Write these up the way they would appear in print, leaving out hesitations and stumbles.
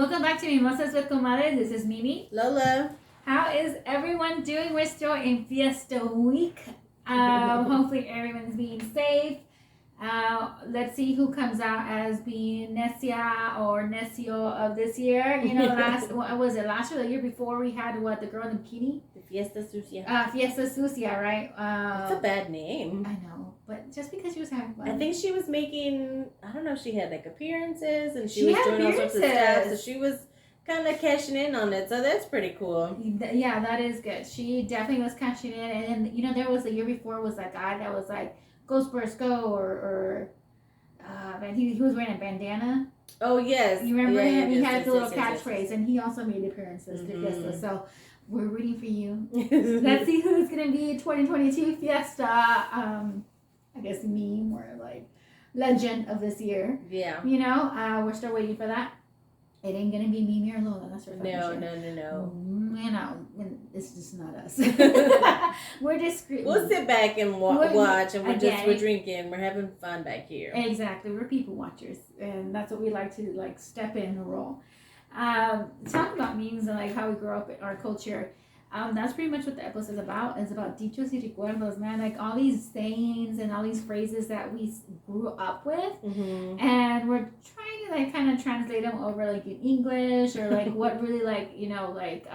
Welcome back to Mimosas with Comadres. This is Mimi. Lola. How is everyone doing? We're still in Fiesta week. Hopefully everyone's being safe. Let's see who comes out as being Necia or Necio of this year. You know, what was it? Last year, the year before, we had the girl in the bikini? The Fiesta Sucia. Fiesta Sucia, right? That's a bad name. I know, but just because she was having fun. I think she was making, I don't know, she had like appearances and she was doing all sorts of stuff. So she was kind of cashing in on it. So that's pretty cool. Yeah, that is good. She definitely was cashing in. And then, you know, there was the year before was that guy that was like, Go Spurs Go, and he was wearing a bandana. Oh, yes. You remember him? He yes, had yes, a little yes, catchphrase, and he also made appearances to Fiesta. So we're rooting for you. yes. Let's see who's going to be 2022 Fiesta. I guess me, more like legend of this year. Yeah. You know, we're still waiting for that. It ain't going to be Mimi or Lola. That's for sure. No. You know, it's just not us. We're just... We'll sit back and watch, and we're drinking. We're having fun back here. Exactly. We're people watchers, and that's what we like to, like, step in and roll. Talking about memes and, like, how we grew up in our culture, that's pretty much what the episode is about. It's about Dichos y Recuerdos, man. Like, all these sayings and all these phrases that we grew up with, and we're trying to, like, kind of translate them over, like, in English, or, like, what really, like, you know, like,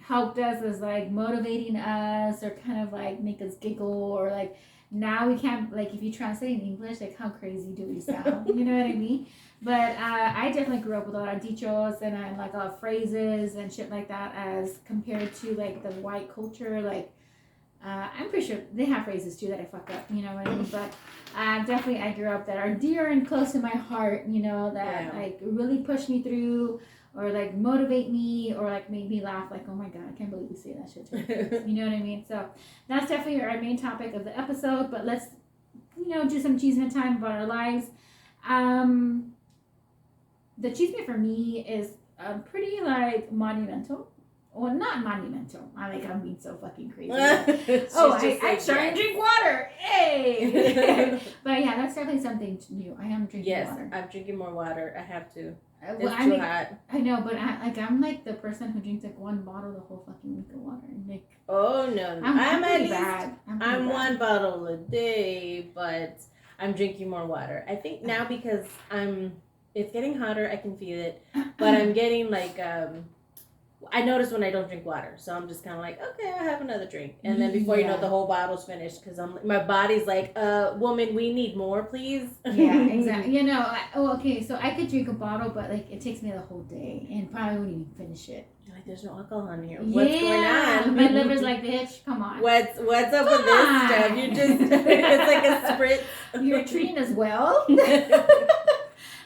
helped us as, like, motivating us, or kind of, like, make us giggle, or, like, now we can't, like, if you translate in English, like, how crazy do we sound? You know what I mean? But I definitely grew up with a lot of dichos and like phrases and shit like that, as compared to, like, the white culture. Like, I'm pretty sure they have phrases too that I fuck up, you know what I mean? But definitely I grew up that are dear and close to my heart, you know, that like really push me through, or like motivate me, or like make me laugh, like, oh my god, I can't believe you say that shit to me. You know what I mean? So that's definitely our main topic of the episode. But let's, you know, do some cheeseman time about our lives. The cheeseman for me is pretty, like, monumental. Well, not monumental. I'm being so fucking crazy. I'm starting to drink water. Hey! But yeah, that's definitely something new. I am drinking water. Yes, I'm drinking more water. I have to. It's too hot. I know, but I'm like the person who drinks like one bottle the whole fucking week of water. Like, oh no, I'm at least bad. I'm one bottle a day, but I'm drinking more water. I think now because it's getting hotter, I can feel it, but I'm getting like I notice when I don't drink water, so I'm just kind of like, okay, I'll have another drink, and then before you know, the whole bottle's finished, because my body's like, woman, we need more, please. Yeah, exactly. You know, okay, so I could drink a bottle, but like it takes me the whole day, and probably wouldn't even finish it. You're like, there's no alcohol in here. What's going on? My liver's like, bitch, come on. What's up with this stuff? You just it's like a spritz. You're treating us well.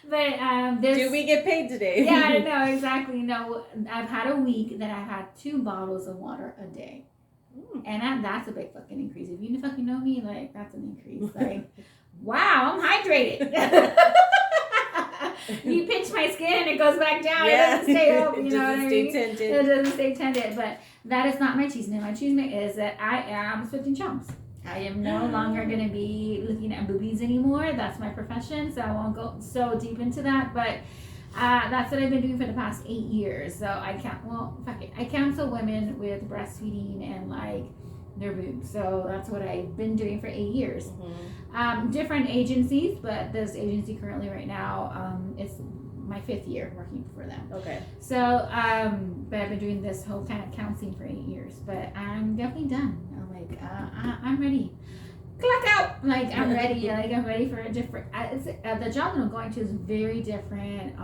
But do we get paid today? Yeah, I know, exactly. No, I've had a week that I've had 2 bottles of water a day. And that's a big fucking increase. If you fucking know me, like, that's an increase. Like, wow, I'm hydrated. You pinch my skin and it goes back down. Yeah. It doesn't stay up, you know what I mean? Tinted. It doesn't stay tinted. But that is not my cheeseman. My cheeseman is that I am switching chumps. I am no longer going to be looking at boobies anymore. That's my profession, so I won't go so deep into that. But that's what I've been doing for the past 8 years. So I counsel women with breastfeeding and, like, their boobs. So that's what I've been doing for 8 years. Different agencies, but this agency currently right now, it's my 5th year working for them. Okay. So, but I've been doing this whole kind of counseling for 8 years. But I'm definitely done. I'm ready. Clock out. Like, I'm ready. Like, I'm ready for a different. The job that I'm going to is very different.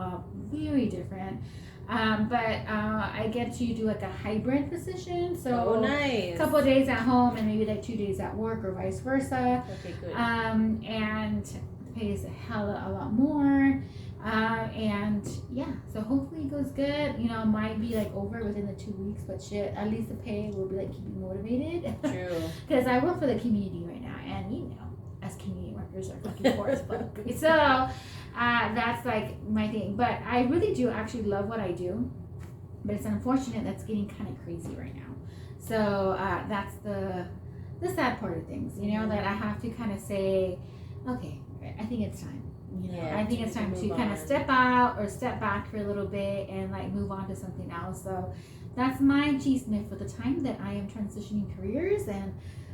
Very different. But I get to do like a hybrid position. So nice. A couple of days at home and maybe like 2 days at work, or vice versa. Okay, good. And the pay is a lot more. And yeah, so hopefully it goes good. You know, it might be like over within the 2 weeks, but shit, at least the pay will be like keep me motivated. True. Because I work for the community right now, and you know, as community workers are fucking poor as fuck. So that's like my thing. But I really do actually love what I do. But it's unfortunate that's getting kind of crazy right now. So that's the sad part of things, you know, that I have to kind of say, okay, I think it's time. I think it's time to move kind of on. step out or step back for a little bit and like move on to something else. So that's my G-Smith for the time that I am transitioning careers, and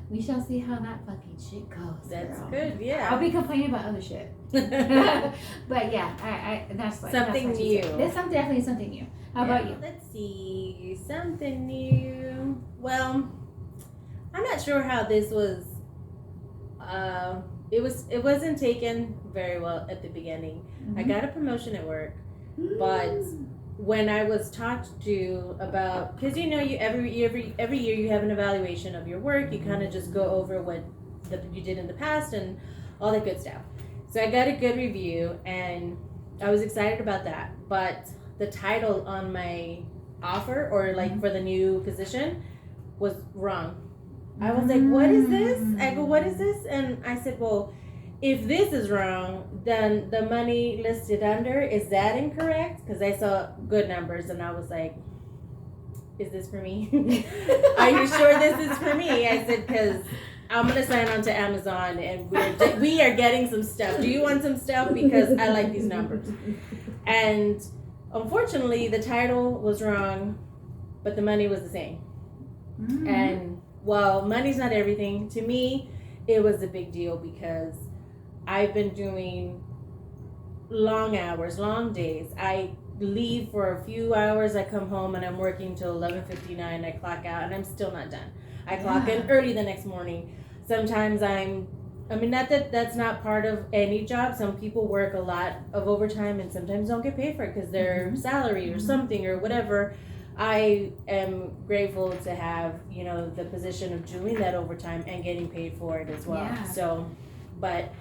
we shall see how that fucking shit goes. That's girl. good. Yeah. I'll be complaining about other shit. But yeah, I that's like Something that's my new. G-Smith. There's definitely something new. How about you? Let's see. Something new. Well, I'm not sure how this was. It wasn't taken very well at the beginning. I got a promotion at work, but when I was talked to about, because you every year you have an evaluation of your work. You kind of just go over what you did in the past and all that good stuff. So I got a good review and I was excited about that. But the title on my offer or like for the new position was wrong. I was like, what is this? I go, what is this? And I said, well, if this is wrong, then the money listed under, is that incorrect? Because I saw good numbers and I was like, is this for me? Are you sure this is for me? I said, because I'm going to sign on to Amazon and we are getting some stuff. Do you want some stuff? Because I like these numbers. And unfortunately, the title was wrong, but the money was the same. And well, money's not everything. To me, it was a big deal because I've been doing long hours, long days. I leave for a few hours. I come home and I'm working till 11:59. I clock out and I'm still not done. I clock in early the next morning. Sometimes not that that's not part of any job. Some people work a lot of overtime and sometimes don't get paid for it because their salary or something or whatever. I am grateful to have, the position of doing that overtime and getting paid for it as well. Yeah. So, but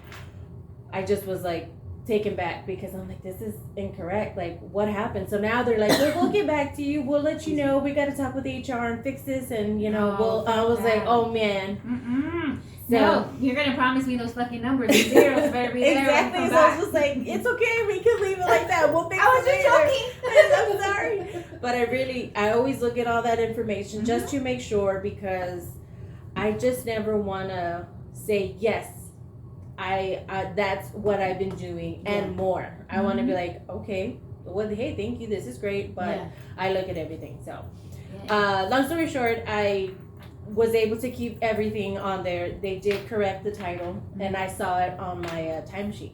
I just was like taken back because I'm like, this is incorrect. Like, what happened? So now they're like, we'll get back to you. We'll let you know. We got to talk with HR and fix this. And, I was like, oh man. So, no, you're going to promise me those fucking numbers. The zeros better be there. Exactly. So I was just like, it's okay. We can leave it like that. We'll fix it later. I I'm sorry. But I always look at all that information just to make sure because I just never want to say, yes, I that's what I've been doing and more. I want to be like, okay, well, hey, thank you. This is great. But I look at everything. So long story short, I was able to keep everything on there. They did correct the title, and I saw it on my timesheet.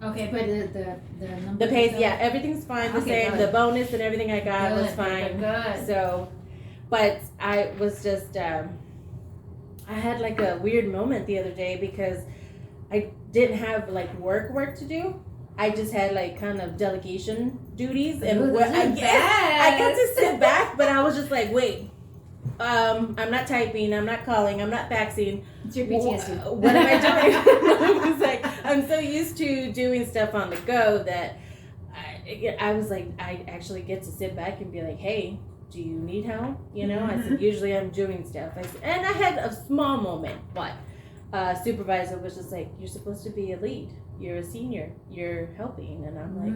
Okay, but the numbers. The pay, everything's fine. The same. Good. The bonus and everything I got was fine. Good. So, but I was just, I had like a weird moment the other day because I didn't have like work to do. I just had like kind of delegation duties, and I got to sit back, but I was just like, wait. I'm not typing, I'm not calling, I'm not faxing. It's your PTSD. What am I doing? It's like, I'm so used to doing stuff on the go that I was like, I actually get to sit back and be like, hey, do you need help? I said, usually I'm doing stuff. And I had a small moment, but supervisor was just like, you're supposed to be a lead. You're a senior. You're helping. And I'm like,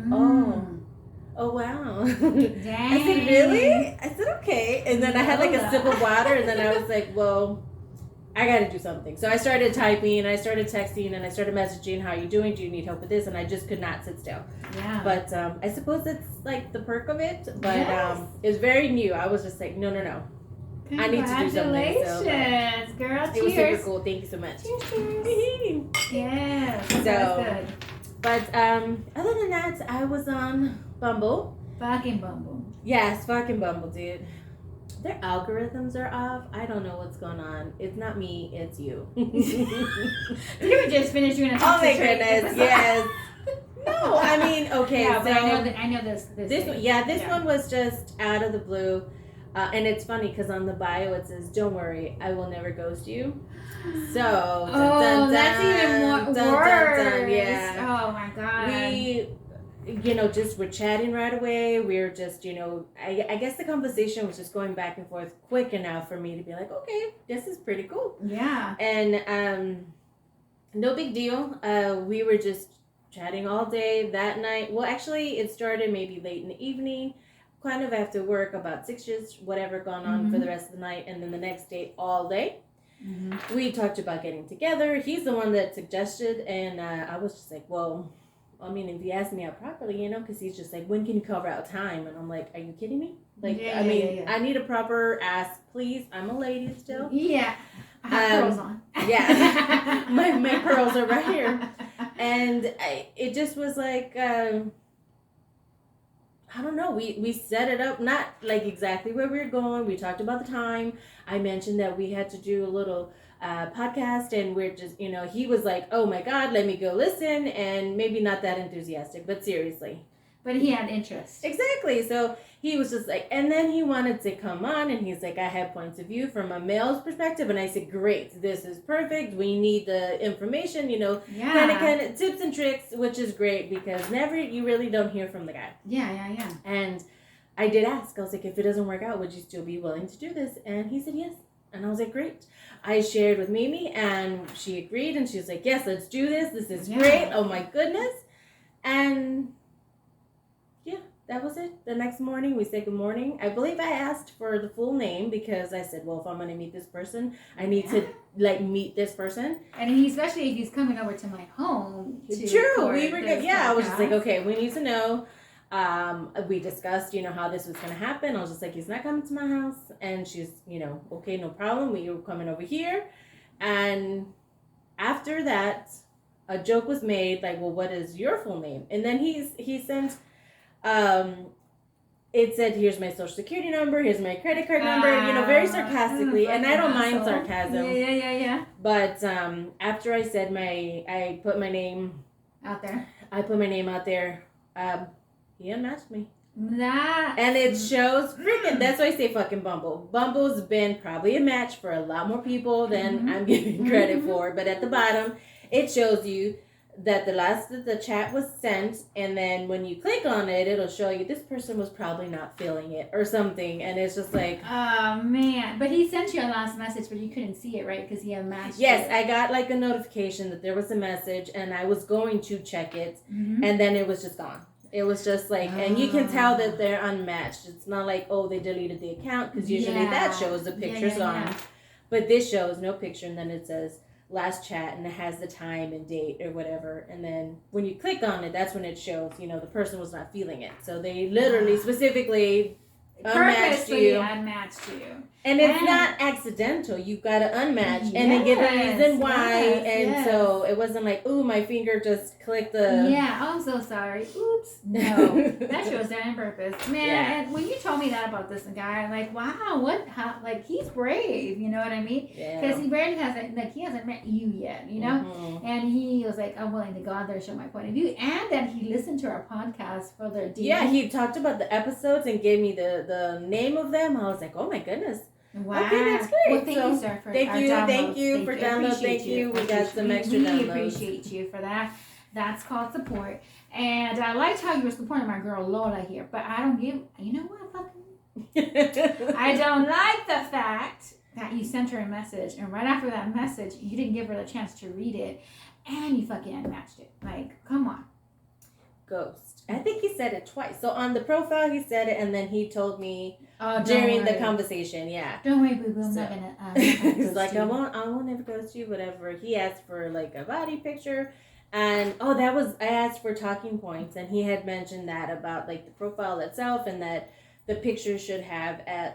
oh wow. Dang. I said, really? I said, okay. And then I had like a sip of water and then I was like, well, I got to do something. So I started typing and I started texting and I started messaging, how are you doing? Do you need help with this? And I just could not sit still. Yeah. But I suppose that's like the perk of it. But it's very new. I was just like, no. I need to do something. So, Congratulations, girl. It was super cool. Thank you so much. Cheers. Yes. So, That's good. But other than that, I was on Bumble. Fucking Bumble. Yes, fucking Bumble, dude. Their algorithms are off. I don't know what's going on. It's not me, it's you. You were just finished doing a oh my goodness, yes. No, I mean, okay, yeah, so but I know this one, one was just out of the blue. And it's funny because on the bio it says, "Don't worry, I will never ghost you." So, that's even more worse. Yeah. Oh my god. We, just were chatting right away. We were just, I guess the conversation was just going back and forth quick enough for me to be like, okay, this is pretty cool. Yeah. And no big deal. We were just chatting all day that night. Well, actually, it started maybe late in the evening. Kind of after work, about 6 years, whatever, gone on for the rest of the night, and then the next day, all day. We talked about getting together. He's the one that suggested, and I was just like, well, I mean, if he asked me out properly, you know, because he's just like, when can you carve out time? And I'm like, are you kidding me? Like, Yeah, I mean, yeah. I need a proper ask, please. I'm a lady still. Yeah. I have pearls on. Yeah. my pearls are right here. And it just was like, I don't know. We set it up, not like exactly where we were going. We talked about the time. I mentioned that we had to do a little podcast, and we're just, you know, he was like, oh my God, let me go listen. And maybe not that enthusiastic, but seriously. But he had interest. Exactly. So he was just like, and then he wanted to come on, and he's like, I have points of view from a male's perspective. And I said, great, this is perfect. We need the information, you know, kind of tips and tricks, which is great because you really don't hear from the guy. Yeah. And I did ask, I was like, if it doesn't work out, would you still be willing to do this? And he said, yes. And I was like, great. I shared with Mimi, and she agreed, and she was like, yes, let's do this. This is great. Oh my goodness. And that was it. The next morning, we said good morning. I believe I asked for the full name because I said, well, if I'm going to meet this person, I need to, like, meet this person. And especially if he's coming over to my home. True. We were good. Yeah, I was just like, okay, we need to know. We discussed, you know, how this was going to happen. I was just like, he's not coming to my house. And she's, you know, okay, no problem. We were coming over here. And after that, a joke was made, like, well, what is your full name? And then he sent... it said, here's my social security number, here's my credit card number, you know, very sarcastically, and I don't mind sarcasm. Yeah. But after I said I put my name out there. He unmatched me. That and it shows freaking. That's why I say fucking Bumble. Bumble's been probably a match for a lot more people than I'm giving credit for. But at the bottom, it shows you that the chat was sent, and then when you click on it, it'll show you this person was probably not feeling it or something, and it's just like, oh man. But he sent you a last message, but you couldn't see it, right? Because he unmatched. Yes, I got like a notification that there was a message, and I was going to check it, and then it was just gone. It was just like, and you can tell that they're unmatched. It's not like, oh, they deleted the account, because usually that shows the picture's on, but this shows no picture, and then it says last chat, and it has the time and date or whatever, and then when you click on it, that's when it shows, you know, the person was not feeling it, so they literally specifically unmatched you. And it's not accidental. You've got to unmatch and then give a reason why. So it wasn't like, ooh, my finger just clicked the... Yeah, I'm so sorry. Oops. No. That shows that on purpose. Man, and when you told me that about this guy, I'm like, wow, like, he's brave, you know what I mean? Because he barely he hasn't met you yet, you know? And he was like, I'm willing to go out there and show my point of view. And then he listened to our podcast for their deep. Yeah, he talked about the episodes and gave me the name of them. I was like, oh my goodness. Wow. Okay, that's great. Well, thank you, sir, for thank you for download. Thank you. We got some extra downloads. We appreciate you for that. That's called support. And I liked how you were supporting my girl Lola here, but I don't give. You know what? Fucking. I don't like the fact that you sent her a message, and right after that message, you didn't give her the chance to read it, and you fucking unmatched it. Like, come on. Ghost. I think he said it twice. So on the profile, he said it, and then he told me during the conversation. Yeah. Don't worry, boo boo. I'm not gonna. He's like, I won't ever ghost you. Whatever. He asked for like a body picture, and I asked for talking points, and he had mentioned that about like the profile itself, and that the picture should have a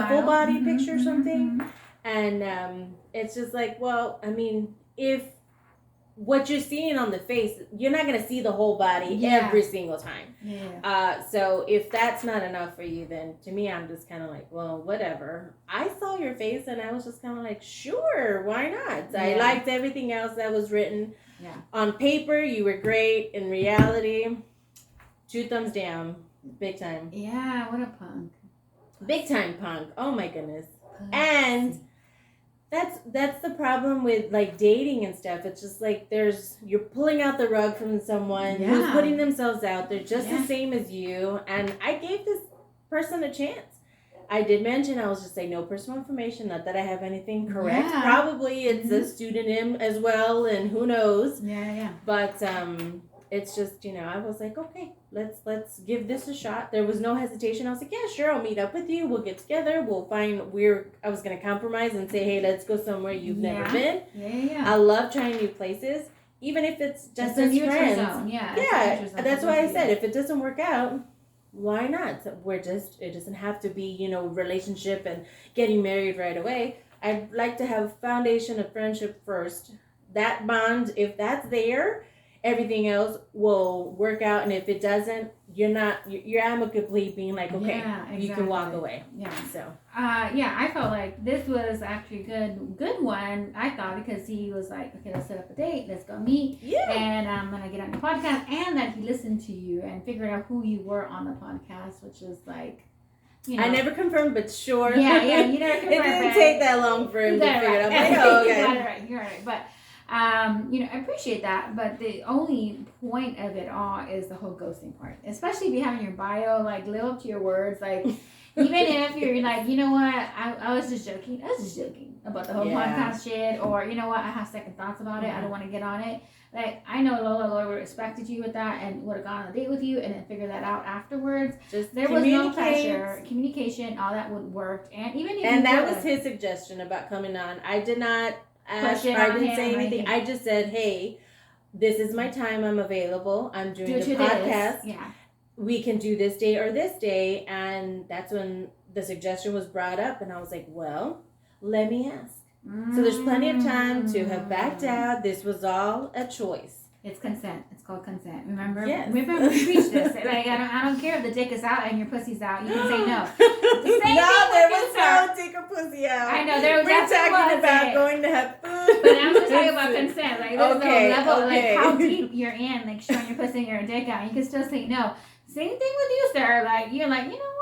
full body picture or something, and it's just like, well, I mean, if what you're seeing on the face, you're not going to see the whole body every single time. So if that's not enough for you, then to me, I'm just kind of like, well, whatever. I saw your face and I was just kind of like, sure, why not? I liked everything else that was written. On paper, you were great. In reality, 2 thumbs down. Big time. Yeah, what a punk. Big time punk. Oh my goodness. And that's the problem with like dating and stuff. It's just like you're pulling out the rug from someone who's putting themselves out. They're just the same as you. And I gave this person a chance. I did mention, I was just saying no personal information, not that I have anything correct. Probably it's a pseudonym as well, and who knows. But it's just, you know, I was like, okay, let's give this a shot. There was no hesitation. I was like, yeah, sure, I'll meet up with you. We'll get together. We'll find I was going to compromise and say, hey, let's go somewhere you've never been. I love trying new places. even if it's just a as neutral friends. zone. Yeah. That's why I said if it doesn't work out, why not? It doesn't have to be, relationship and getting married right away. I'd like to have a foundation of friendship first. That bond, if that's there, everything else will work out. And if it doesn't, you're amicably being like, okay, you can walk away. Yeah. So. I felt like this was actually a good one. I thought because he was like, okay, let's set up a date, let's go meet, and I'm gonna get on the podcast, and that he listened to you and figured out who you were on the podcast, which is like. I never confirmed, but sure. Yeah, you never confirmed. It didn't take that long for him to figure it out. Okay. You're right. But, I appreciate that. But the only point of it all is the whole ghosting part. Especially if you have in your bio, like, live up to your words. Like, even if you're like, you know what, I was just joking. I was just joking about the whole podcast shit. Or, you know what, I have second thoughts about it. I don't want to get on it. Like, I know Lola would have respected you with that and would have gone on a date with you and then figured that out afterwards. There was no pressure. Communication, all that would work. And even if that was his suggestion about coming on. I did not ask. I didn't say anything. I just said, hey, this is my time. I'm available. I'm doing the podcast. Yeah. We can do this day or this day. And that's when the suggestion was brought up. And I was like, well, let me ask. So there's plenty of time to have backed out. This was all a choice. It's consent. It's called consent. Remember? Yes. Remember we preached this. Like I don't care if the dick is out and your pussy's out. You can say no. There was no dick or pussy out. I know there was. We're talking about going to have food. But I'm just talking about consent. Like there's no level. Like how deep you're in. Like showing your pussy and your dick out. You can still say no. Same thing with you, sir. Like you're like, you know what?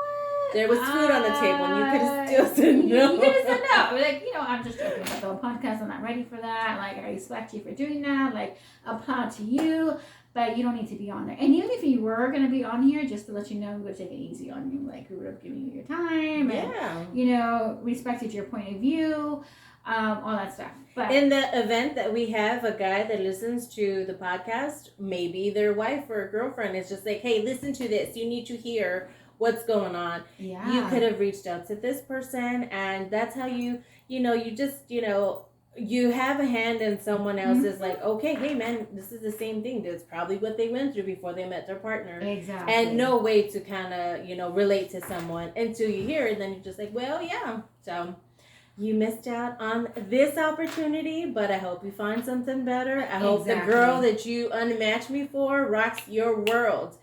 There was food on the table and you could have still said no. You could have said no. Like, I'm just joking about the whole podcast. I'm not ready for that. Like, I respect you for doing that. Like, applaud to you. But you don't need to be on there. And even if you were going to be on here, just to let you know, we would take it easy on you. Like, we would have given you your time. And, respected your point of view. All that stuff. But in the event that we have a guy that listens to the podcast, maybe their wife or girlfriend is just like, hey, listen to this. You need to hear what's going on. Yeah. You could have reached out to this person, and that's how you have a hand in someone else's, like, okay, hey man, this is the same thing. That's probably what they went through before they met their partner. Exactly. And no way to kind of, relate to someone until you hear it. Then you're just like, well, yeah. So you missed out on this opportunity, but I hope you find something better. I hope the girl that you unmatched me for rocks your world.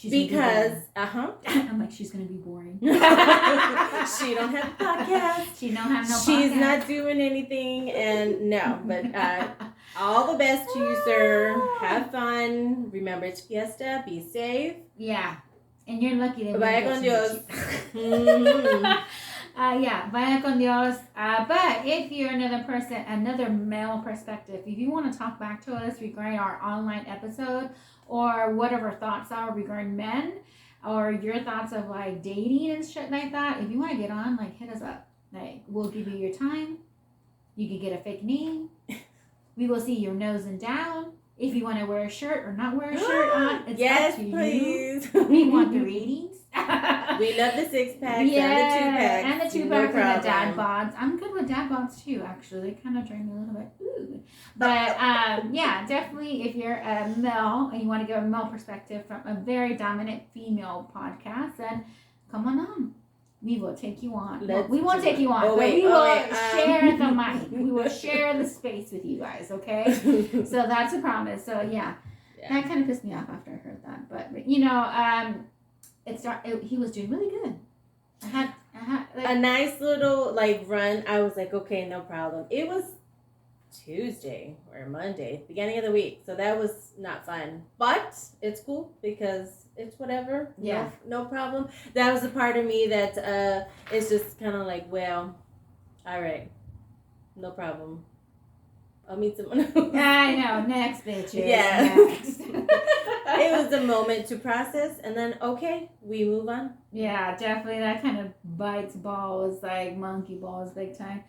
Because I'm like, she's gonna be boring. She don't have a podcast. She don't have no podcast. She's not doing anything, and no. But all the best to you, sir. Have fun. Remember, it's fiesta. Be safe. Yeah, and you're lucky that. Vaya con Dios. Vaya con Dios. But if you're another male perspective, if you want to talk back to us regarding our online episode, or whatever thoughts are regarding men, or your thoughts of like dating and shit like that, if you want to get on, like hit us up. Like we'll give you your time. You can get a fake name. We will see your nose and down. If you want to wear a shirt or not wear a shirt on, it's up to please. You. We want the ratings. We love the 6-packs and the 2-packs. And the 2-packs and the dad bods. I'm good with dad bods too, actually. They kind of drain me a little bit. Ooh. But definitely if you're a male and you want to give a male perspective from a very dominant female podcast, then come on. We will take you on. We won't take you on, but we will share the mic. We will share the space with you guys, okay? So that's a promise. So that kind of pissed me off after I heard that. But he was doing really good. I had like, a nice little run. I was like, okay, no problem. It was Tuesday or Monday, beginning of the week. So that was not fun. But it's cool because it's whatever. Yeah. No problem. That was the part of me that is just kind of like, well, all right. No problem. I'll meet someone else. I know. Next, bitches. Yeah. Next. It was a moment to process, and then, okay, we move on. Yeah, definitely. That kind of bites balls, like monkey balls, big time.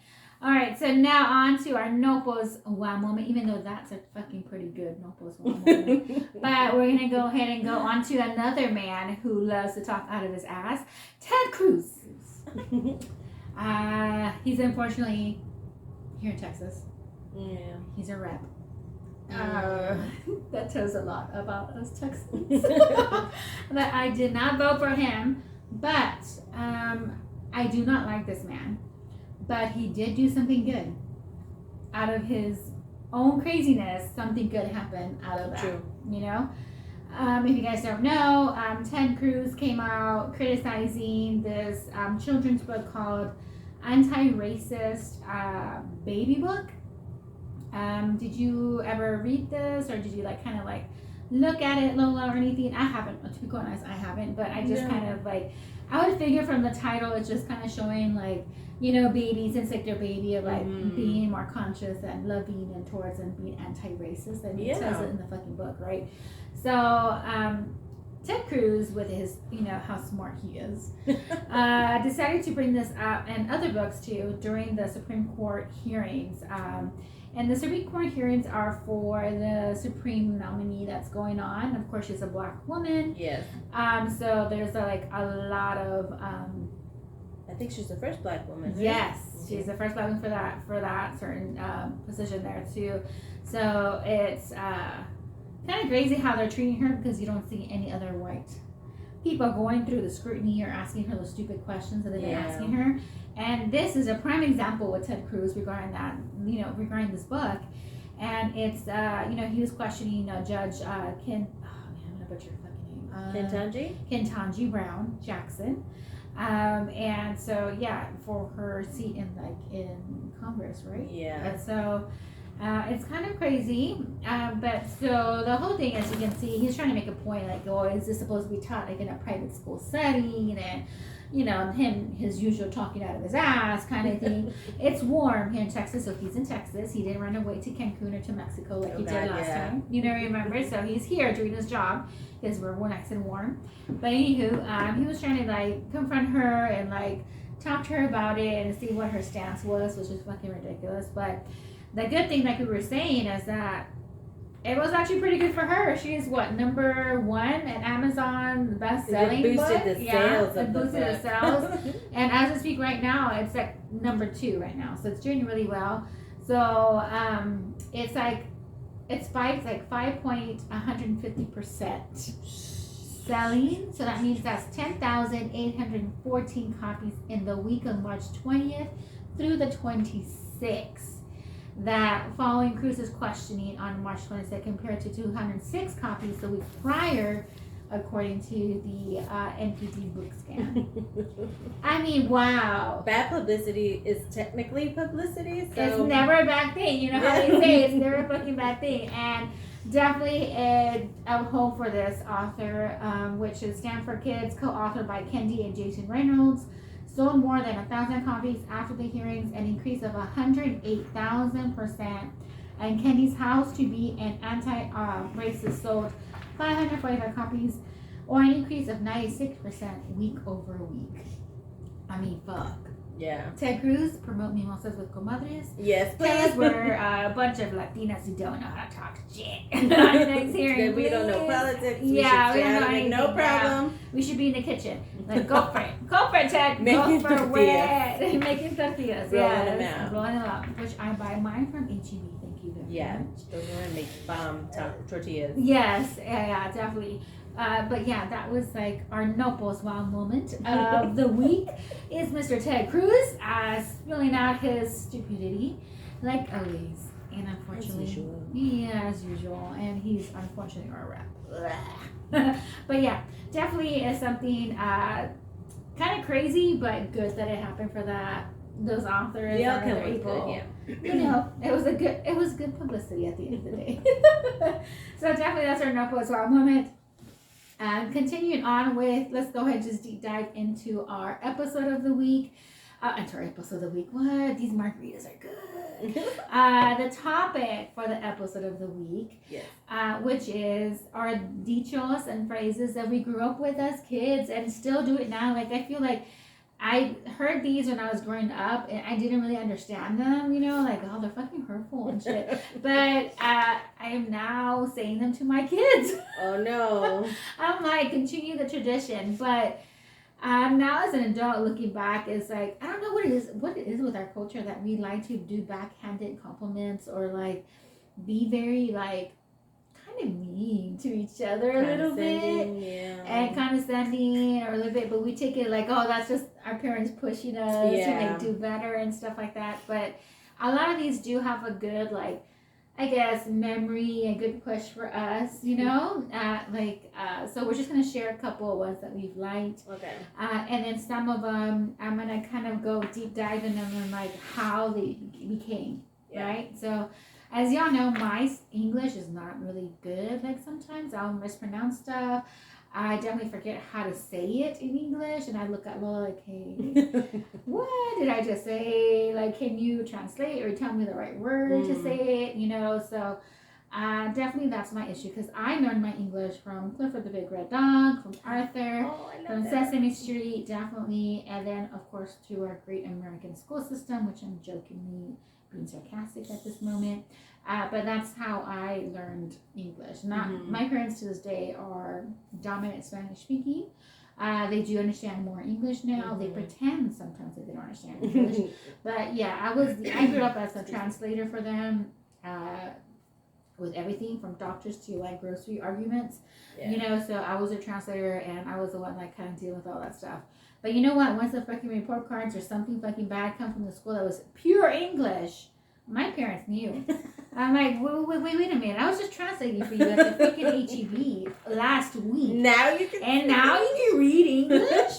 All right, so now on to our Nopos wow moment, even though that's a fucking pretty good Nopos wow moment. But we're going to go ahead and go on to another man who loves to talk out of his ass, Ted Cruz. He's unfortunately here in Texas. Yeah. He's a rep. That tells a lot about us Texans. That I did not vote for him, but I do not like this man. But he did do something good. Out of his own craziness, something good happened out of that. True. You know? If you guys don't know, Ted Cruz came out criticizing this children's book called Anti-Racist Baby Book. Did you ever read this, or did you like kind of like look at it, Lola, or anything? I haven't, to be quite honest, I haven't, but I just kind of like, I would figure from the title, it's just kind of showing like, you know, babies and like their baby of like being more conscious and loving and towards and being anti-racist, and it says it in the fucking book, right? So Ted Cruz, with his, you know, how smart he is, decided to bring this up, and other books too, during the Supreme Court hearings. And the Supreme Court hearings are for the Supreme nominee that's going on. Of course, she's a black woman. Yes. So there's like a lot of. I think she's the first black woman. Right? Yes, she's the first black woman for that certain position there too. So it's kind of crazy how they're treating her, because you don't see any other white people going through the scrutiny or asking her those stupid questions that they've been asking her. And this is a prime example with Ted Cruz regarding that, you know, regarding this book. And it's, you know, he was questioning Judge I'm going to butcher your fucking name. Ketanji Brown Jackson. And so, yeah, for her seat in Congress, right? Yeah. And so, it's kind of crazy. But so the whole thing, as you can see, he's trying to make a point like, oh, is this supposed to be taught like in a private school setting? And, you know, his usual talking out of his ass kind of thing. It's warm here in Texas, so he's in Texas. He didn't run away to Cancun or to Mexico like he did last time. You know, remember? So he's here doing his job because we're nice and warm. But anywho, he was trying to like confront her and like talk to her about it and see what her stance was, which is fucking ridiculous. But the good thing, like we were saying, is that it was actually pretty good for her. She is what, number 1 at Amazon best-selling book? It boosted the sales of the book. The sales. And as I speak right now, it's like number 2 right now. So it's doing really well. So it's like, it spikes like 5.150% selling. So that means that's 10,814 copies in the week of March 20th through the 26th. That following Cruz's questioning on March 22nd compared to 206 copies the week prior, according to the NPD book scan. I mean, wow. Bad publicity is technically publicity. So. It's never a bad thing. You know how they say it's never a fucking bad thing. And definitely a hope for this author, which is Stand for Kids, co-authored by Kendi and Jason Reynolds. Sold more than 1,000 copies after the hearings, an increase of 108,000%. And Kendi's House to Be an Anti-Racist sold 545 copies, or an increase of 96% week over week. I mean, fuck. Yeah. Ted Cruz, promote mimosas with comadres. Yes, Because we're a bunch of Latinas who don't know how to talk shit. Next hearing, we don't know politics. Yeah, we don't know anything. No problem. We should be in the kitchen. Like, go for it. Go for it, Ted. Making go for tortillas. it. Making tortillas. Rolling them out. Rolling them out. Which I buy mine from H-E-B. Thank you very much. Those are gonna make bomb tortillas. Yes, yeah, definitely. But yeah, that was like our Nopos wow moment of the week is Mr. Ted Cruz spilling out his stupidity, like always. And unfortunately, as usual. Yeah, as usual. And he's unfortunately our rep. But yeah, definitely is something kind of crazy, but good that it happened for those authors. The outcome was people. good, yeah. You know, it was good publicity at the end of the day. So definitely that's our Nopos wow moment. Continuing on with, let's go ahead and just deep dive into our episode of the week. What? These margaritas are good. The topic for the episode of the week, yes. Which is our dichos and phrases that we grew up with as kids and still do it now. Like, I feel like I heard these when I was growing up and I didn't really understand them, you know, like, oh, they're fucking hurtful and shit. But I am now saying them to my kids. Oh, no. I'm like, continue the tradition. But now as an adult looking back, it's like, I don't know what it is with our culture that we like to do backhanded compliments or like be very like kind of mean to each other a little bit, and condescending or a little bit, but we take it like, oh, that's just our parents pushing us to like do better and stuff like that. But a lot of these do have a good like, I guess, memory and good push for us, you know, so we're just gonna share a couple of ones that we've liked, and then some of them I'm gonna kind of go deep dive in them and like how they became, right? So as y'all know, my English is not really good. Like sometimes I'll mispronounce stuff. I definitely forget how to say it in English, and I look at Lola like, hey, what did I just say? Like, can you translate or tell me the right word to say it? You know, so definitely that's my issue, because I learned my English from Clifford the Big Red Dog, from Arthur, from Sesame Street, definitely, and then of course through our great American school system, which I'm jokingly being sarcastic at this moment. But that's how I learned English. My parents to this day are dominant Spanish speaking. They do understand more English now. They pretend sometimes that they don't understand English. But yeah, I grew up as a translator for them, with everything from doctors to like grocery arguments. You know, so I was a translator, and I was the one like kind of dealing with all that stuff. But you know what? Once the fucking report cards or something fucking bad come from the school that was pure English, my parents knew. I'm like, wait a minute. I was just translating for you at the freaking HEB last week. Now you can read English?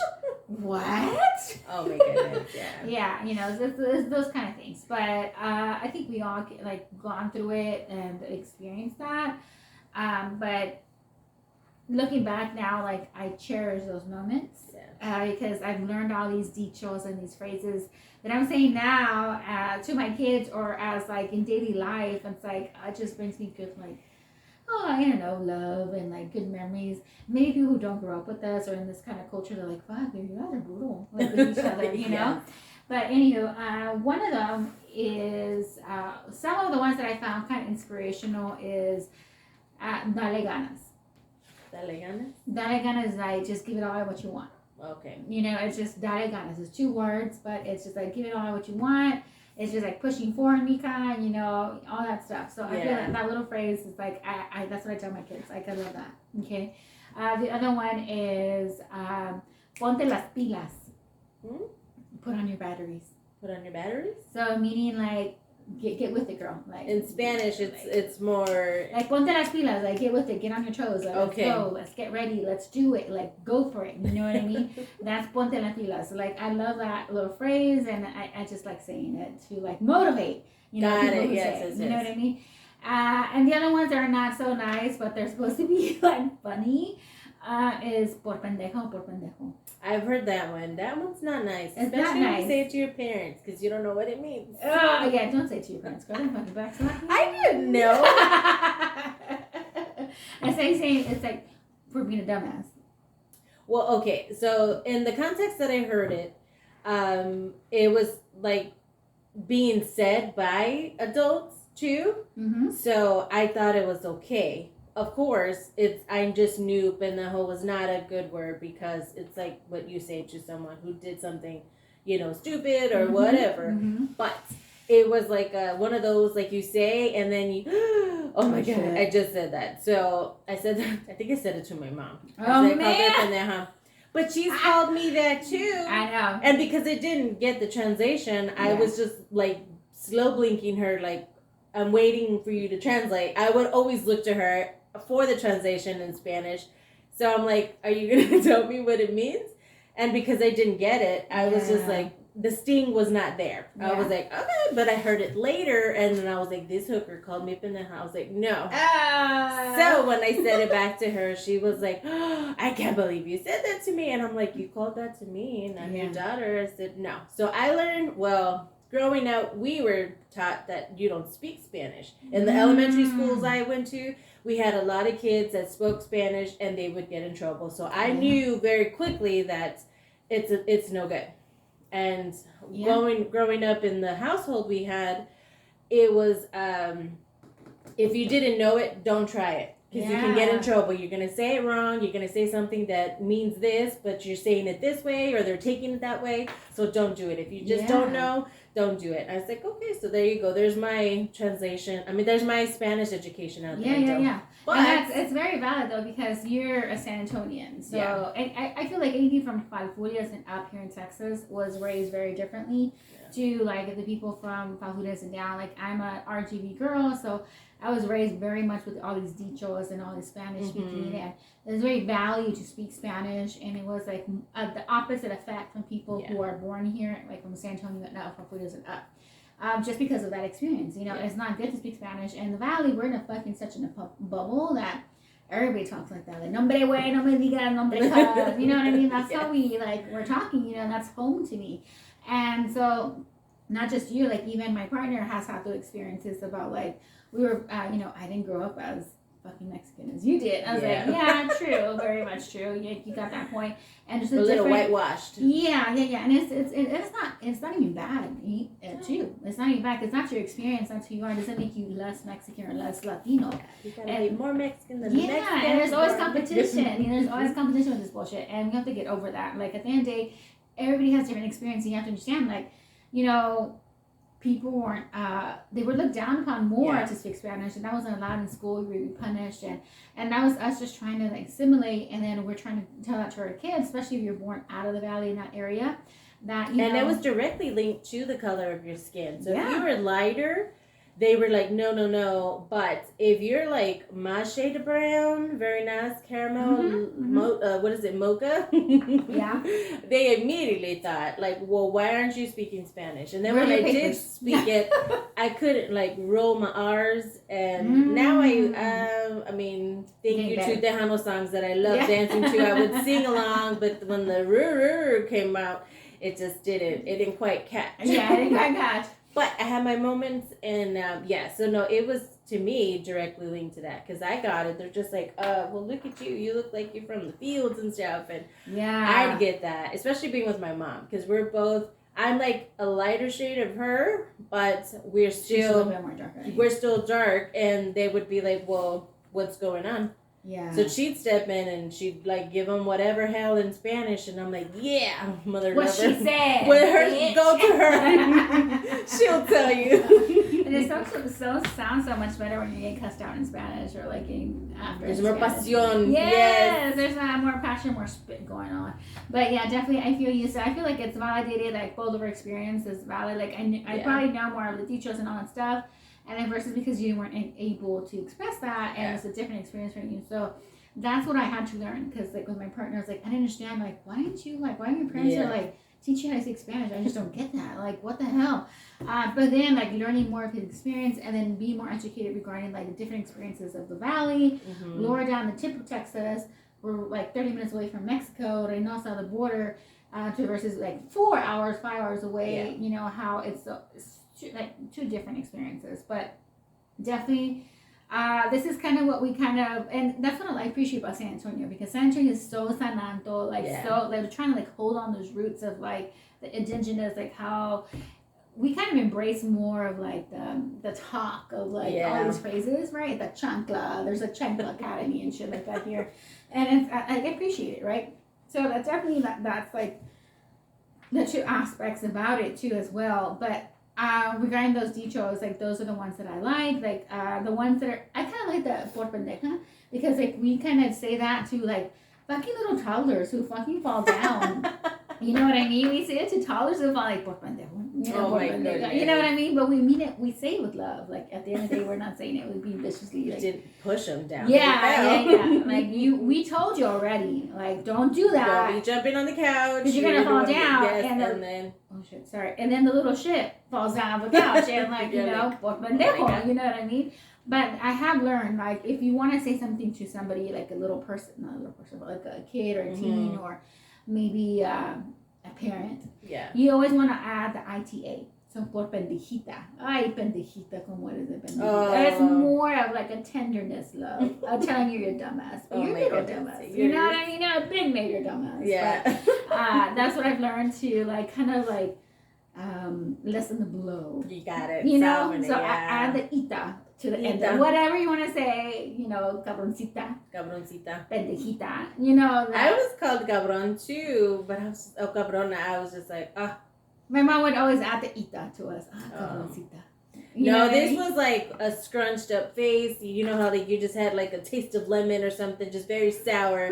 What? Oh my goodness, Yeah, you know, it's those kind of things. But I think we all like gone through it and experienced that. But looking back now, like I cherish those moments, because I've learned all these dichos and these phrases that I'm saying now to my kids, or as like in daily life. It's like it just brings me good, like, oh, I don't know, love and like good memories. Maybe people who don't grow up with us or in this kind of culture, they're like, fuck, you guys are brutal like with each other, you know. But anywho, one of them is some of the ones that I found kind of inspirational is dale ganas. Dale ganas? Dale ganas is like, just give it all what you want. Okay. You know, it's just dale ganas. It's 2 words, but it's just like, give it all what you want. It's just like pushing forward, Mika, you know, all that stuff. So I feel like that little phrase is like, I that's what I tell my kids. Like, I love that. Okay. The other one is ponte las pilas. Put on your batteries. Put on your batteries? So meaning like, get with it, girl. Like in Spanish, it's more like ponte las pilas. Like, get with it, get on your toes. Like, let's go, let's get ready, let's do it. Like, go for it. You know what I mean? That's ponte las pilas. So, like, I love that little phrase, and I just like saying it to like motivate. You know, people who say it. You know what I mean? And the other ones that are not so nice, but they're supposed to be like funny, is por pendejo, por pendejo. I've heard that one. That one's not nice. It's especially not when nice. you say it to your parents, because you don't know what it means. Oh, yeah, don't say it to your parents. Go ahead, fucking back to that. I didn't know. I saying it's like for being a dumbass. Well, okay. So in the context that I heard it, it was like being said by adults too. So I thought it was okay. Of course, I just knew pendejo was not a good word, because it's like what you say to someone who did something, you know, stupid or whatever. But it was like one of those, like you say, and then you, oh my God, I just said that. So I said that, I think I said it to my mom. Oh, man. But she's called me that too. I know. And because I didn't get the translation, I was just like slow blinking her, like, I'm waiting for you to translate. I would always look to her for the translation in Spanish. So I'm like, are you going to tell me what it means? And because I didn't get it, I was just like, the sting was not there. I was like, okay, but I heard it later, and then I was like, this hooker called me up in the house. I was like, no. So when I said it back to her, she was like, oh, I can't believe you said that to me. And I'm like, you called that to me, not your daughter. I said, no. So I learned, growing up, we were taught that you don't speak Spanish. In the elementary schools I went to, we had a lot of kids that spoke Spanish, and they would get in trouble. So I knew very quickly that it's no good. And growing up in the household we had, it was if you didn't know it, don't try it. Because you can get in trouble. You're going to say it wrong. You're going to say something that means this, but you're saying it this way, or they're taking it that way. So don't do it. If you just don't know, don't do it. I was like, okay, so there you go. There's my translation. I mean, there's my Spanish education out there. Yeah. But and it's very valid, though, because you're a San Antonian. So and I feel like anything from Falfurrias and up here in Texas was raised very differently to, like, the people from Falfurrias and down. Like, I'm a RGV girl, so I was raised very much with all these dichos and all this Spanish speaking, and there's very value to speak Spanish, and it was like the opposite effect from people who are born here, like from San Antonio and up, from Florida and up, just because of that experience. You know, it's not good to speak Spanish, and the Valley, we're in a fucking such a bubble that everybody talks like that, like nombre güey, no me diga nombre cuz, you know what I mean? That's how we're talking, you know, and that's home to me, and so not just you, like even my partner has had those experiences about like. We were, you know, I didn't grow up as fucking Mexican as you did. I was like, yeah, true, very much true. You got that point. And just a little whitewashed. Yeah. And it's not even bad too. It's not even bad because that's your experience. That's who you are. It doesn't make you less Mexican or less Latino. You gotta be more Mexican than the Mexican. And there's always competition. There's always competition with this bullshit, and we have to get over that. Like at the end of the day, everybody has different experience. And you have to understand, like, you know. People weren't, they were looked down upon more to speak Spanish, and that wasn't allowed in school. We were punished, and that was us just trying to like assimilate, and then we're trying to tell that to our kids, especially if you're born out of the Valley in that area, that, you know. And it was directly linked to the color of your skin. So if you were lighter, they were like, no. But if you're like my shade of brown, very nice caramel, what is it, mocha? They immediately thought, like, well, why aren't you speaking Spanish? And then when I did speak it, I couldn't like roll my R's. And now I mean, thank you to Tejano songs that I love dancing to. I would sing along, but when the rrr came out, it didn't quite catch. Yeah, it didn't quite catch. But I had my moments, and so no, it was, to me, directly linked to that, because I got it. They're just like, well, look at you. You look like you're from the fields and stuff, and I'd get that, especially being with my mom, because we're both, I'm like a lighter shade of her, but we're still, a little bit more dark, right? We're still dark, and they would be like, well, what's going on? Yeah. So she'd step in and she'd like give them whatever hell in Spanish, and I'm like, yeah, mother what lover. She said. With her, go to her. She'll tell you. And it sounds so much better when you get cussed out in Spanish or like getting after. There's more pasión. Yes, there's more passion, more spit going on. But yeah, definitely, I feel you. So I feel like it's validated. Like both of our experience is valid. Like I probably know more of the dichos and all that stuff. And then versus because you weren't able to express that, and it's a different experience for you. So that's what I had to learn, because like with my partner, I was like, I didn't understand, like, why your parents are like teach you how to speak Spanish? I just don't get that. Like, what the hell? But then like learning more of his experience, and then be more educated regarding like the different experiences of the Valley, lower down the tip of Texas. We're like 30 minutes away from Mexico, Reynosa, the border, to versus like 4 hours, 5 hours away. You know how it's like two different experiences, but definitely this is kind of what we kind of, and that's what I appreciate about San Antonio, because San Antonio is so sananto, like so they're trying to like hold on those roots of like the indigenous, like how we kind of embrace more of like the talk of like all these phrases, right? The chancla, there's a chancla academy and shit like that here, and it's, I appreciate it, right? So that's definitely that's like the two aspects about it too as well. But regarding those dichos, like those are the ones that I like the ones that are, I kind of like the por pendeja, because like we kind of say that to like fucking little toddlers who fucking fall down. You know what I mean? We say it to toddlers who fall like por pendejo. You know, por pendeja. You know what I mean? But we mean it. We say it with love. Like at the end of the day, we're not saying it. We'd be viciously. Like, you didn't push them down. Yeah. Like we told you already. Like don't do that. Don't be jumping on the couch. Because you're gonna fall down. Yes, and then. Oh shit! Sorry. And then the little shit falls down the couch, and like you know, por pendejo. You know what I mean? But I have learned, like, if you want to say something to somebody, like a little person, not a little person, but like a kid or a teen, or maybe a parent, you always want to add the ITA. So, por pendejita. Ay, pendejita, como eres de pendejita. It's more of like a tenderness love. I'm telling you, you're a dumbass. But you're a little dumbass. You know what I mean? Not a big major dumbass. Yeah. But that's what I've learned to, like, kind of like lessen the blow. You got it. You know? So I add the ita to the end of whatever you want to say, you know, cabroncita, pendejita, you know. I was called cabron too, but I was cabrona. I was just like, ah. My mom would always add the ita to us. Cabroncita. No, this was like a scrunched up face. You know how like you just had like a taste of lemon or something, just very sour.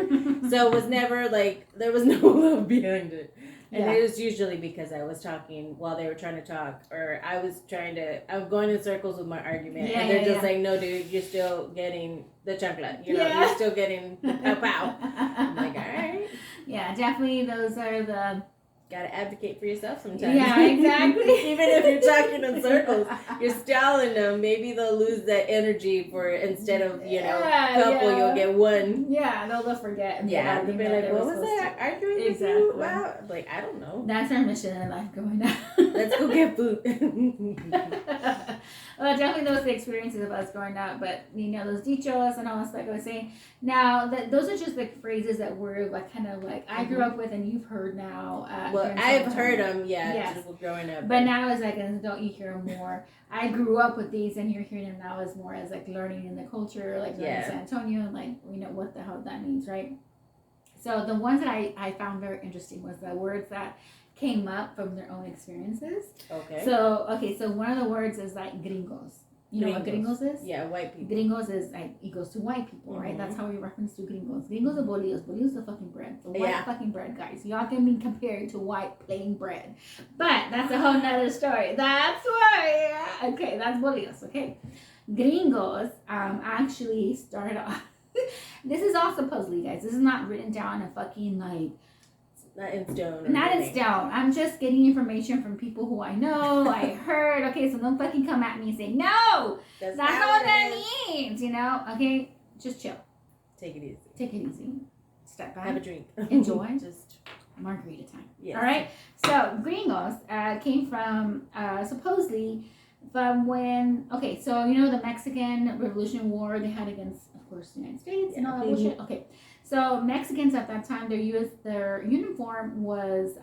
So it was never like there was no love behind it. And it was usually because I was talking while they were trying to talk, or I was going in circles with my argument, and they're just like, no, dude, you're still getting the chocolate. You know, you're still getting the pow. I'm like, all right. Yeah, definitely those are the... Gotta advocate for yourself sometimes. Yeah, exactly. Even if you're talking in circles, you're stalling them. Maybe they'll lose that energy for instead of couple, you'll get one. Yeah, they'll forget. Yeah, they'll be like, what was that arguing with you about? Like, I don't know. That's our mission in life growing up. Let's go get food. Well, definitely those are the experiences of us growing up, but you know, those dichos and all that stuff I was saying. Now, those are just like phrases that we're like kind of like I grew up with and you've heard now. Well, I've heard them, growing up. But now it's like, don't you hear them more? I grew up with these and you're hearing them now as more as like learning in the culture, like learning San Antonio and like, you know, what the hell that means, right? So the ones that I found very interesting was the words that came up from their own experiences. Okay. So one of the words is like gringos. You know what gringos is? Yeah, white people. Gringos is like, it goes to white people, right? That's how we reference to gringos. Gringos are bolillos. Bolillos are fucking bread. The white fucking bread, guys. Y'all can be compared to white plain bread. But that's a whole nother story. That's why. Okay, that's bolillos, okay? Gringos actually started off. This is all supposedly, guys. This is not written down in fucking like... Not in stone. Not in stone. I'm just getting information from people who I know, I heard. Okay, so don't fucking come at me and say, no, that's not what that means, you know? Okay, just chill. Take it easy. Take it easy. Step back. Have a drink. Enjoy. Just margarita time. Yes. All right? So, gringos came from, supposedly, from when, okay, so, you know, the Mexican Revolution War they had against, of course, the United States and all that bullshit? Okay. So Mexicans at that time, their uniform was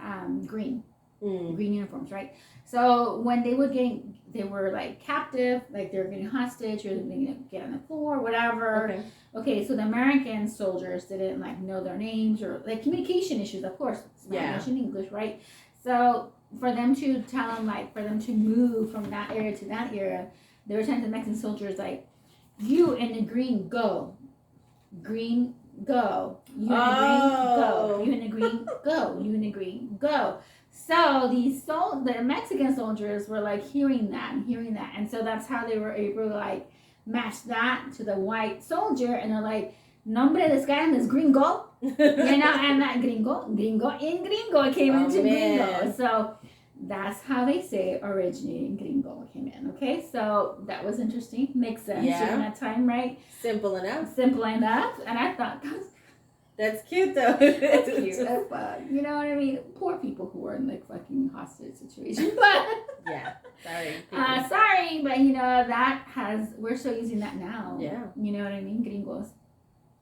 green uniforms, right? So when they were like captive, like they were getting hostage or they were going to get on the floor, whatever. Okay, so the American soldiers didn't like know their names or like communication issues, of course, Spanish and English, right? So for them to tell them, like, for them to move from that area to that area, they were telling the Mexican soldiers, like, you in the green, go. Green, go. You in the green, go. You in the green, go. You in the green, go. So the Mexican soldiers were like hearing that, and so that's how they were able to like match that to the white soldier, and they're like, nombre this guy and this gringo, you know, and that gringo came into gringo. So that's how they say originating gringo came in. Okay, so that was interesting. Makes sense during that time, right? Simple enough. And I thought that's cute though. That's cute. You know what I mean? Poor people who were in like fucking hostage situations. But sorry, but you know we're still using that now. Yeah. You know what I mean? Gringos.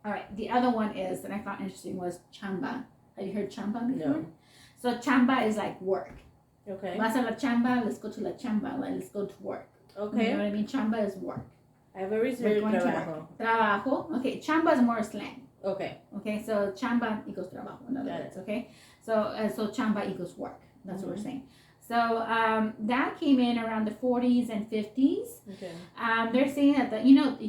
All right. The other one is that I found interesting was chamba. Have you heard chamba before? No. So chamba is like work. Okay. Vas a la chamba, let's go to la chamba, like let's go to work. Okay. You know what I mean? Chamba is work. I've always heard trabajo. Trabajo. Okay, chamba is more slang. Okay. Okay, so chamba equals trabajo, in other words, okay? So chamba equals work. That's what we're saying. So that came in around the 40s and 50s. Okay. They're saying that, do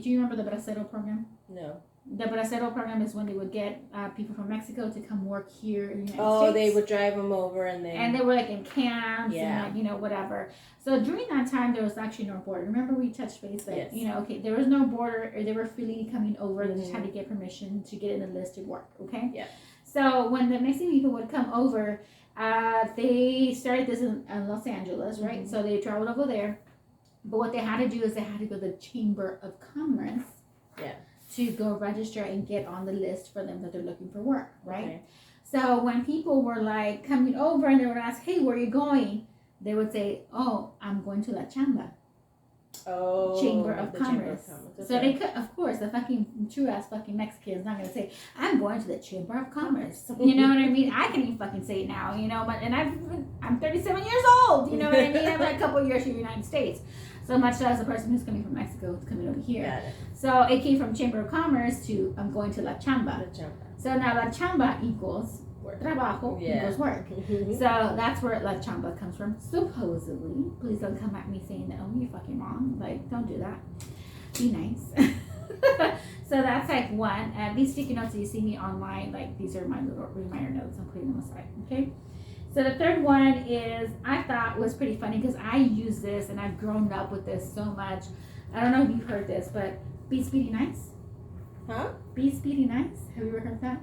you remember the Bracero program? No. The Bracero program is when they would get people from Mexico to come work here in the United States. Oh, they would drive them over and they were like in camps and like, whatever. So during that time, there was actually no border. Remember we touched base, like, there was no border, or they were freely coming over. They just had to get permission to get in the list to work, okay? Yeah. So when the Mexican people would come over, they started this in Los Angeles, right? So they traveled over there. But what they had to do is they had to go to the Chamber of Commerce. Yeah. To go register and get on the list for them that they're looking for work, right? Okay. So when people were like coming over and they would ask, hey, where are you going? They would say, oh, I'm going to La Chamba. Oh, Chamber of Commerce. Okay. So they could, of course, the fucking true ass fucking Mexican is not going to say, I'm going to the Chamber of Commerce. You know what I mean? I can even fucking say it now, and I'm 37 years old. You know what I mean? I've had a couple of years in the United States. So much as the person who's coming from Mexico is coming over here. Got it. So it came from Chamber of Commerce to I'm going to La Chamba. The chamba. So now La Chamba equals Work. trabajo equals work. So that's where La Chamba comes from, supposedly. Please don't come at me saying that, oh, you're fucking wrong. Like, don't do that. Be nice. So that's like one. These sticky notes that you see me online, like these are my little reminder notes. I'm putting them aside, okay? So the third one is, I thought was pretty funny because I use this and I've grown up with this so much. I don't know if you've heard this, but be speedy nice. Huh? Be speedy nice. Have you ever heard that?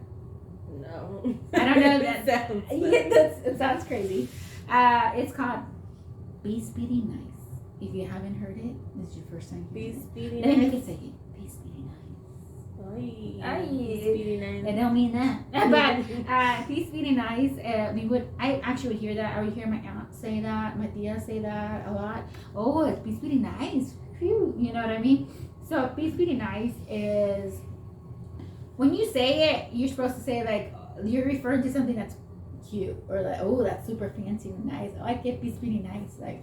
No. I don't know. That sounds It sounds crazy. It's called Be Speedy Nice. If you haven't heard it, this is your first time hearing Be it. speedy Let me nice. make it say it. Be Speedy Nice. Ay, be speedy nice. I don't mean that. But Be Speedy Nice, I actually would hear that. I would hear my aunt say that, my tia say that a lot. Oh, it's Be Speedy Nice. Phew. You know what I mean? So Be Speedy Nice is, when you say it, you're supposed to say like, you're referring to something that's cute, or like, oh, that's super fancy and nice. Oh, I get Be Speedy Nice. Like,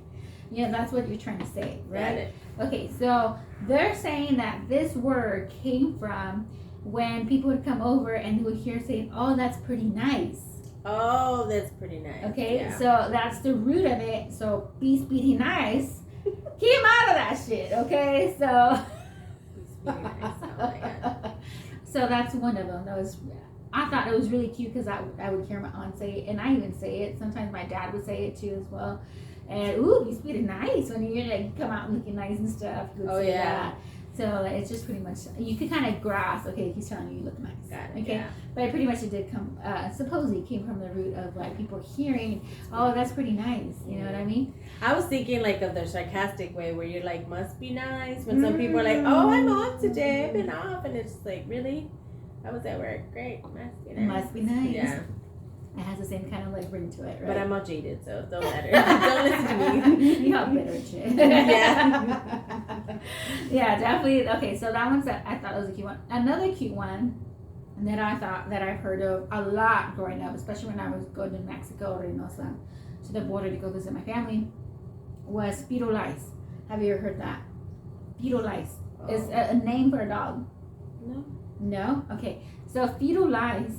yeah, that's what you're trying to say, right? Got it. Okay, so they're saying that this word came from when people would come over and they would hear saying, oh, that's pretty nice. Oh, that's pretty nice. Okay, Yeah. so that's the root of it. So Be Speedy Nice came out of that shit, okay? So Be speedy nice. Oh my God. so that's one of them. I thought it was really cute because I would hear my aunt say it, and I even say it. Sometimes my dad would say it too as well. And ooh, Be Speedy Nice, when you're like, you come out looking nice and stuff. You would say that. So it's just pretty much, you could kind of grasp, okay, he's telling you you look nice. Got it. Okay, Yeah. but it pretty much it did come, supposedly came from the root of like people hearing, oh, that's pretty nice. You know what I mean? I was thinking like of the sarcastic way where you're like, must be nice. When some people are like, oh, I'm off today, I've been off. And it's like, really? I was at work. Great. Must be nice. Must be nice. Yeah. It has the same kind of like ring to it, right? But I'm all jaded, so it don't matter. Don't listen to me. You know, bitter and shit. Yeah. Yeah, definitely. Okay, so that one's I thought was a cute one. Another cute one that I thought that I've heard of a lot growing up, especially when I was going to Mexico or Reynosa, to the border to go visit my family, was Firulais. Have you ever heard that? Firulais. It's a name for a dog. No. No? Okay. So Firulais,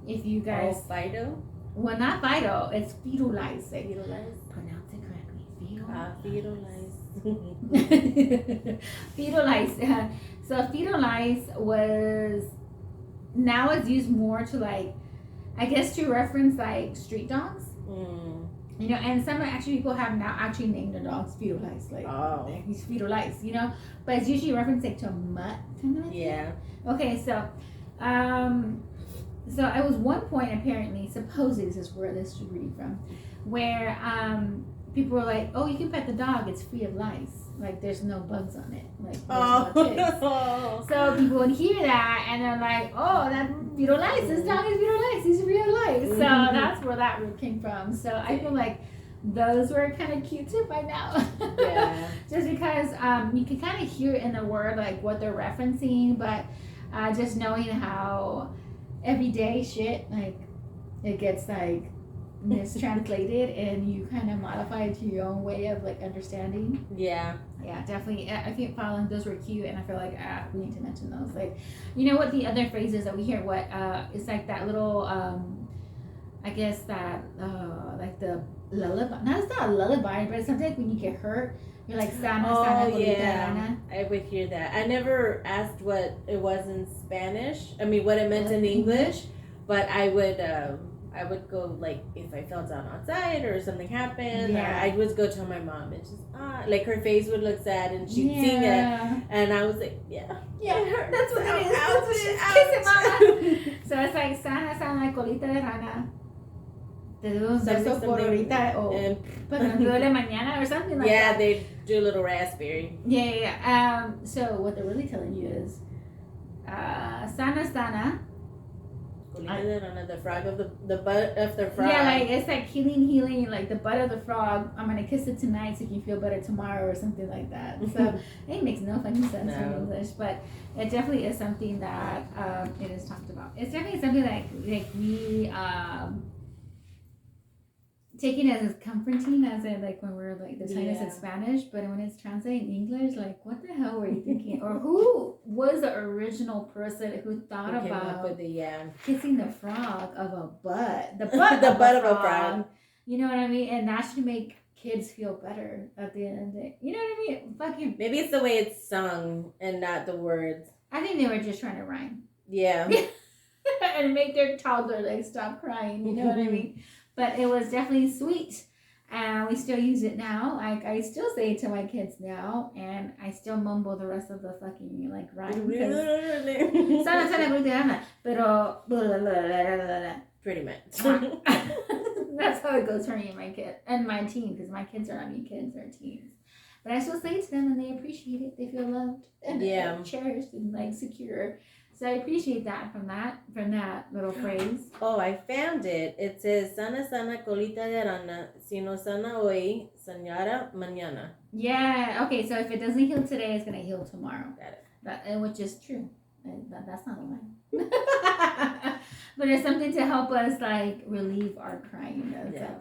if you guys, Oh, Fido? well, not Fido, it's Firulais. Like, Fido lice? pronounce it correctly. Fido lice. Firulais. So Firulais was, now it's used more to like, I guess to reference like street dogs. You know, and some actually people have now actually named their dogs Firulais. Like, he's Firulais, you know? But it's usually referencing to a mutt kind of thing. Yeah. Okay, so so it was one point apparently, supposedly this is where this should read from, where people were like, oh, you can pet the dog, it's free of lice. Like there's no bugs on it. Like there's no ticks. So people would hear that and they're like, oh, that Firulais, this dog is Firulais, he's real lice. So that's where that root came from. So I feel like those were kind of cute too by now. Yeah. Just because you can kind of hear in the word like what they're referencing, but just knowing how everyday shit, like it gets like mistranslated and you kind of modify it to your own way of like understanding. Yeah. Yeah, definitely. I think following those were cute, and I feel like we need to mention those. Like, you know what the other phrases that we hear? What it's like that little I guess that like the lullaby. No, it's not a lullaby, but it's something like when you get hurt, you're like sana sana yeah. rana. I would hear that. I never asked what it was in Spanish. I mean, what it meant in English, but I would go like if I fell down outside or something happened. Yeah. I would go tell my mom and just like her face would look sad and she'd sing it, and I was like, yeah, That's what it is. Ouch, That's what it is. ouch. Kiss it, mama. So it's like sana sana colita de rana. Te doy un beso por ahorita o pero me duele mañana or something like yeah, that. they do a little raspberry. Yeah. So what they're really telling you is sana sana. The frog of the butt of the frog. Yeah, like it's like healing, like the butt of the frog. I'm gonna kiss it tonight so you can feel better tomorrow or something like that. So it makes no fucking sense in English, but it definitely is something that it is talked about. It's definitely something like we taking it as comforting as in like when we're like the time is in Spanish, but when it's translated in English, like what the hell were you thinking? Or who was the original person who thought about kissing the frog of a butt? The butt, the butt of a frog. You know what I mean? And that should make kids feel better at the end of the day. You know what I mean? Fucking. Maybe it's the way it's sung and not the words. I think they were just trying to rhyme. Yeah. And make their toddler like stop crying. You know what I mean? But it was definitely sweet. And we still use it now. Like I still say it to my kids now, and I still mumble the rest of the fucking like rhyme. Pretty much. That's how it goes for me and my kid and my teen, because my kids are not even kids, they're teens. But I still say it to them, and they appreciate it. They feel loved and cherished and like secure. So I appreciate that from that little phrase. Oh, I found it. It says, sana sana colita de rana, sino sana hoy, sanara mañana. Yeah. Okay. So if it doesn't heal today, it's gonna heal tomorrow. Got it. Which is true. That's not a lie. But it's something to help us like relieve our crying.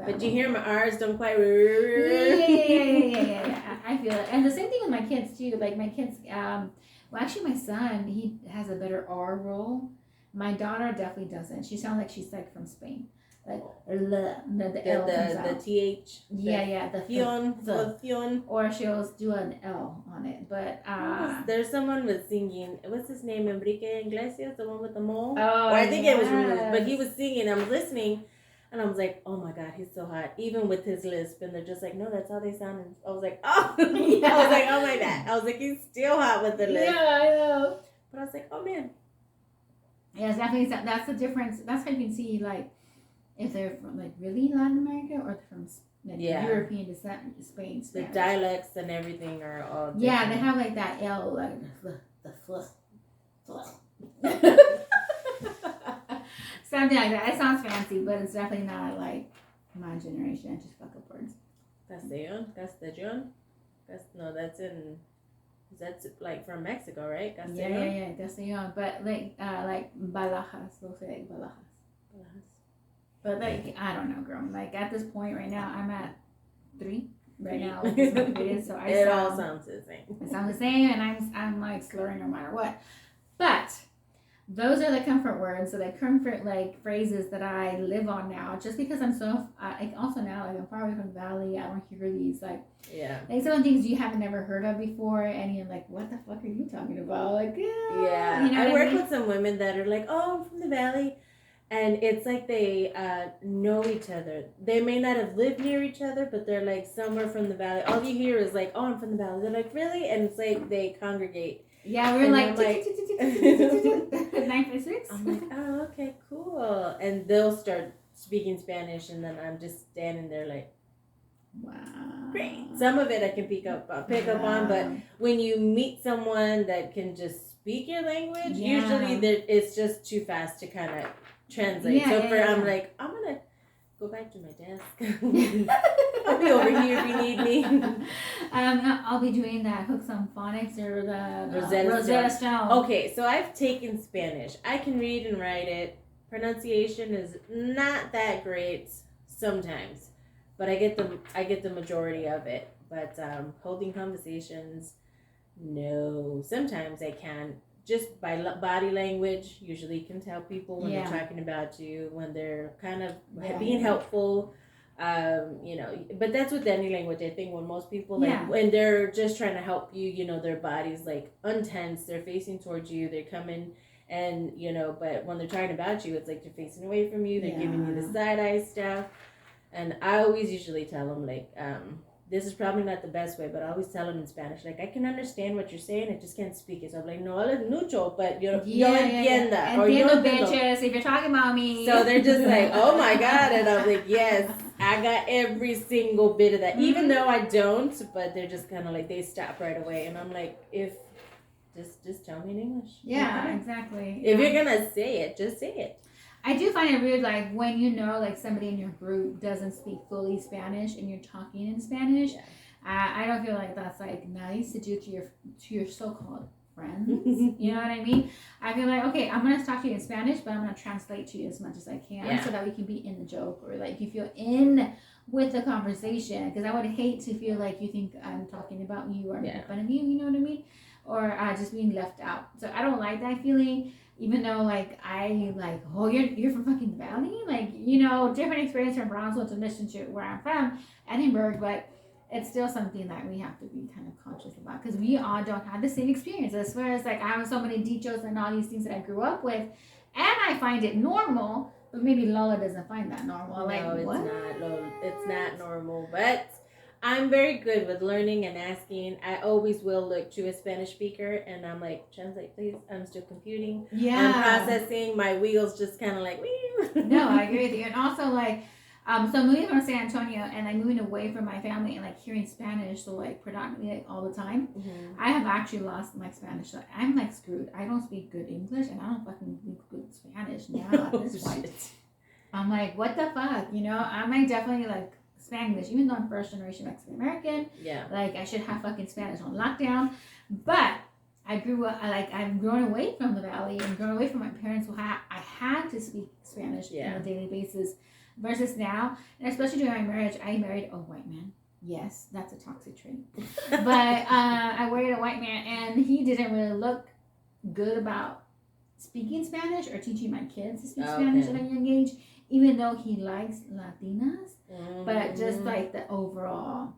But you hear my R's don't quite. Yeah. I feel it. And the same thing with my kids too. Like my kids, well, actually, my son, he has a better R roll. My daughter definitely doesn't. She sounds like she's like from Spain. Like, the L comes out. The TH. The Fion. Or she'll do an L on it. But, there's someone was singing, what's his name? Enrique Iglesias, the one with the mole? Oh, or I think it was removed. But he was singing, I was listening. And I was like, oh my God, he's so hot. Even with his lisp. And they're just like, no, that's how they sound. And I was like, oh. I was like, oh my God. I was like, he's still hot with the lisp. Yeah, I know. But I was like, oh man. Yeah, it's definitely, that's the difference. That's how you can see, like, if they're from, like, really Latin America or from, like, European descent, Spain, Spanish. The dialects and everything are all different. Yeah, they have, like, that L, like, the something like that. It sounds fancy, but it's definitely not like my generation. I just fuck up words. Castellon? No, that's like from Mexico, right? Castellon? Yeah, Castellon. But like Balajas, they'll say like Balajas. But like, I don't know, girl. Like at this point right now, I'm at 3 right now. So it all sounds the same. It sounds the same, and I'm like slurring no matter what. But those are the comfort words, so the comfort like phrases that I live on now. Just because I'm so, also now like I'm far away from the valley, I don't hear these like some of the things you haven't never heard of before, and you're like, what the fuck are you talking about? Like you know I work with some women that are like, oh, I'm from the valley, and it's like they know each other. They may not have lived near each other, but they're like somewhere from the valley. All you hear is like, oh, I'm from the valley. They're like, really? And it's like they congregate. Yeah, we're like 956. I'm like, oh, okay, cool. And they'll start speaking Spanish, and then I'm just standing there like, wow, great. Some of it I can pick up on, but when you meet someone that can just speak your language, usually it's just too fast to kind of translate. I'm like, I'm gonna go back to my desk. I'll be over here if you need me. I'll be doing that hooks on phonics or the Rosetta Stone. Okay, so I've taken Spanish. I can read and write it. Pronunciation is not that great sometimes, but I get the majority of it. But holding conversations, no. Sometimes I can. Just by body language, usually can tell people when they're talking about you, when they're kind of being helpful, but that's with any language. I think when most people, like, when they're just trying to help you, their body's, like, untense, they're facing towards you, they're coming, and, but when they're talking about you, it's like they're facing away from you, they're giving you the side-eye stuff, and I always usually tell them, like, this is probably not the best way, but I always tell them in Spanish, like, I can understand what you're saying, I just can't speak it. So I'm like, no hablas mucho, but yo entienda. Or yo bitches, if you're talking about me. So they're just like, oh my God. And I'm like, yes, I got every single bit of that. Mm-hmm. Even though I don't, but they're just kind of like, they stop right away. And I'm like, just tell me in English. Yeah, exactly. If you're going to say it, just say it. I do find it weird, like, when like, somebody in your group doesn't speak fully Spanish and you're talking in Spanish. I don't feel like that's, like, nice to do to your so-called friends. You know what I mean? I feel like, okay, I'm gonna talk to you in Spanish, but I'm gonna translate to you as much as I can, so that we can be in the joke, or like you feel in with the conversation. Because I would hate to feel like you think I'm talking about you or making fun of you. You know what I mean? Or just being left out. So I don't like that feeling. Even though, like, I, like, oh, you're from fucking the Valley? Like, you know, different experience from Brownsville to Mission to where I'm from, Edinburgh, but it's still something that we have to be kind of conscious about, because we all don't have the same experience. As far as, like, I have so many dichos and all these things that I grew up with, and I find it normal, but maybe Lola doesn't find that normal. No, like, it's what? not. No, it's not normal, but I'm very good with learning and asking. I always will look to a Spanish speaker and I'm like, translate please. I'm still computing. Yeah. I'm processing. My wheels just kind of like, wee. No, I agree with you. And also, like, so moving from San Antonio and like moving away from my family and like hearing Spanish, so like predominantly like, all the time, I have actually lost my Spanish. So I'm like screwed. I don't speak good English and I don't fucking speak good Spanish now at this point. I'm like, what the fuck? You know, I'm like definitely like Spanglish, even though I'm first generation Mexican American. Yeah. Like I should have fucking Spanish on lockdown. But I grew up, I've grown away from the Valley and grown away from my parents who I had to speak Spanish on a daily basis. Versus now, and especially during my marriage, I married a white man. Yes, that's a toxic trait. But I married a white man, and he didn't really look good about speaking Spanish or teaching my kids to speak Spanish at a young age, even though he likes Latinas. But just like the overall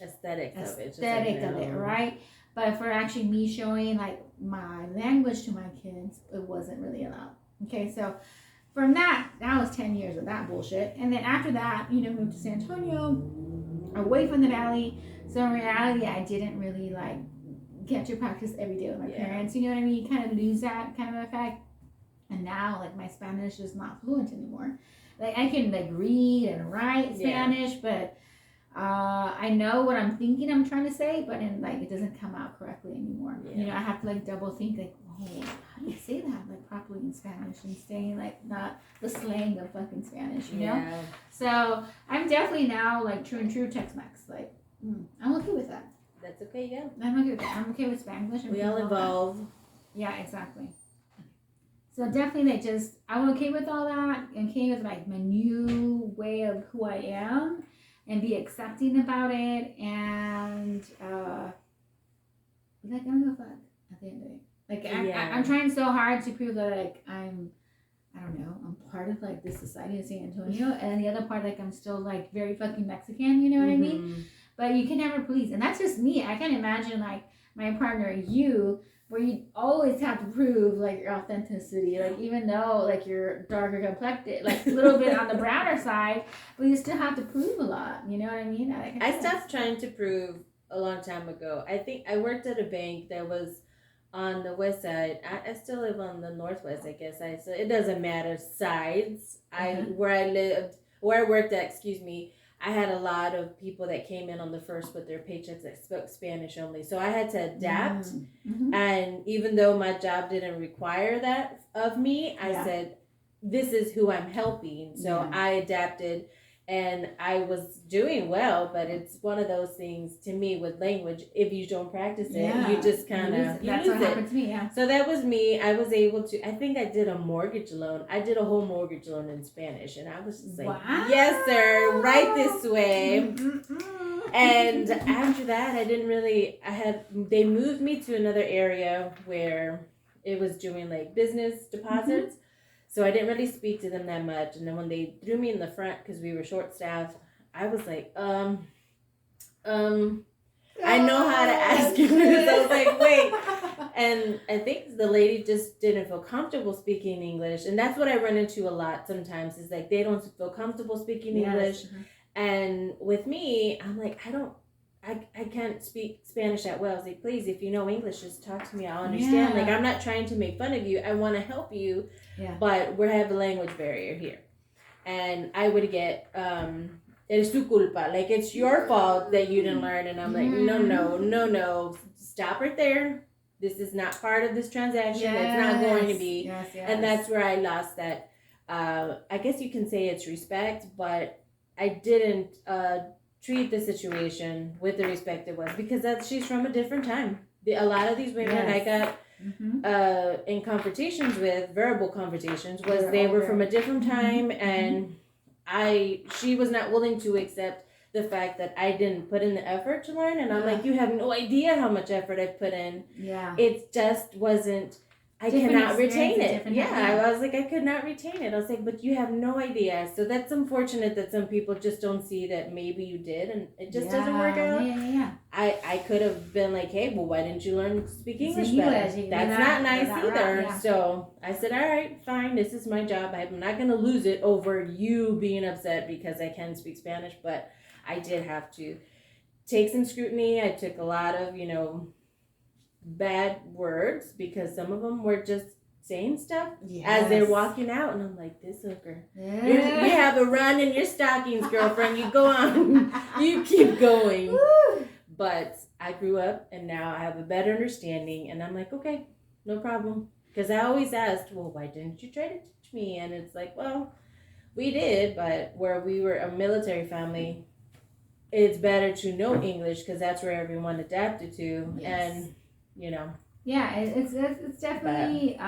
aesthetic of it, right? But for actually me showing like my language to my kids, it wasn't really allowed. Okay, so from that was 10 years of that bullshit. And then after that, you know, moved to San Antonio, away from the Valley. So in reality, I didn't really like get to practice every day with my parents. You know what I mean? You kind of lose that kind of effect. And now, like, my Spanish is not fluent anymore. Like, I can like read and write Spanish, but I know what I'm thinking I'm trying to say, but in like it doesn't come out correctly anymore. You know, I have to like double think like, oh, how do you say that like properly in Spanish and saying like not the slang of fucking Spanish, you know? So I'm definitely now like true Tex-Mex. Like I'm okay with that. That's okay, yeah. I'm okay with that. I'm okay with Spanglish. We all evolve. Yeah, exactly. So definitely I'm okay with all that. I'm okay with like my new way of who I am and be accepting about it and be like, I don't give a fuck at the end of the day. Like I'm trying so hard to prove that like I'm part of like this society in San Antonio, and the other part like I'm still like very fucking Mexican, you know what I mean? But you can never please, and that's just me. I can't imagine like my partner, you, where you always have to prove like your authenticity, like even though like you're darker complected, like a little bit on the browner side, but you still have to prove a lot. You know what I mean? I stopped trying to prove a long time ago. I think I worked at a bank that was on the west side. I still live on the northwest, I guess. So it doesn't matter sides. Where I worked at, I had a lot of people that came in on the first with their paychecks that spoke Spanish only. So I had to adapt. And even though my job didn't require that of me, I said, this is who I'm helping. So I adapted and I was doing well, but it's one of those things to me with language. If you don't practice it, you just kind of That's what happened to me, So that was me. I was able to, I think I did a mortgage loan. I did a whole mortgage loan in Spanish. And I was just like, yes, sir, right this way. And after that, they moved me to another area where it was doing like business deposits. So I didn't really speak to them that much. And then when they threw me in the front because we were short staffed, I was like, I know how to ask you this. I was like, wait. And I think the lady just didn't feel comfortable speaking English. And that's what I run into a lot sometimes is like they don't feel comfortable speaking English. And with me, I'm like, I can't speak Spanish that well. I was like, please, if you know English, just talk to me. I'll understand. Like, I'm not trying to make fun of you. I want to help you. But we have a language barrier here. And I would get, eres tu culpa. Like, it's your fault that you didn't learn. And I'm like, no. Stop right there. This is not part of this transaction. It's not going to be. And that's where I lost that. I guess you can say it's respect, but I didn't treat the situation with the respect it was because she's from a different time. a lot of these women I got Mm-hmm. in confrontations with, verbal confrontations, was They're they were older. from a different time, Mm-hmm. and she was not willing to accept the fact that I didn't put in the effort to learn, and I'm like, you have no idea how much effort I've put in. Yeah. It just wasn't. I Different cannot retain experiences, it. different Yeah, yeah. I was like, I could not retain it. I was like, but you have no idea. So that's unfortunate that some people just don't see that maybe you did, and it just doesn't work out. Yeah. I could have been like, hey, well, why didn't you learn to speak English Sí, better? sí, That's that- not nice that either. route, yeah. So I said, all right, fine, this is my job. I'm not going to lose it over you being upset because I can speak Spanish, but I did have to take some scrutiny. I took a lot of, bad words because some of them were just saying stuff as they're walking out, and I'm like, this hooker, you have a run in your stockings, girlfriend. You go on, you keep going. But I grew up, and now I have a better understanding, and I'm like, okay, no problem. Because I always asked, well, why didn't you try to teach me? And it's like, well, we did, but where we were a military family, it's better to know English because that's where everyone adapted to. Yes. And yeah, it's definitely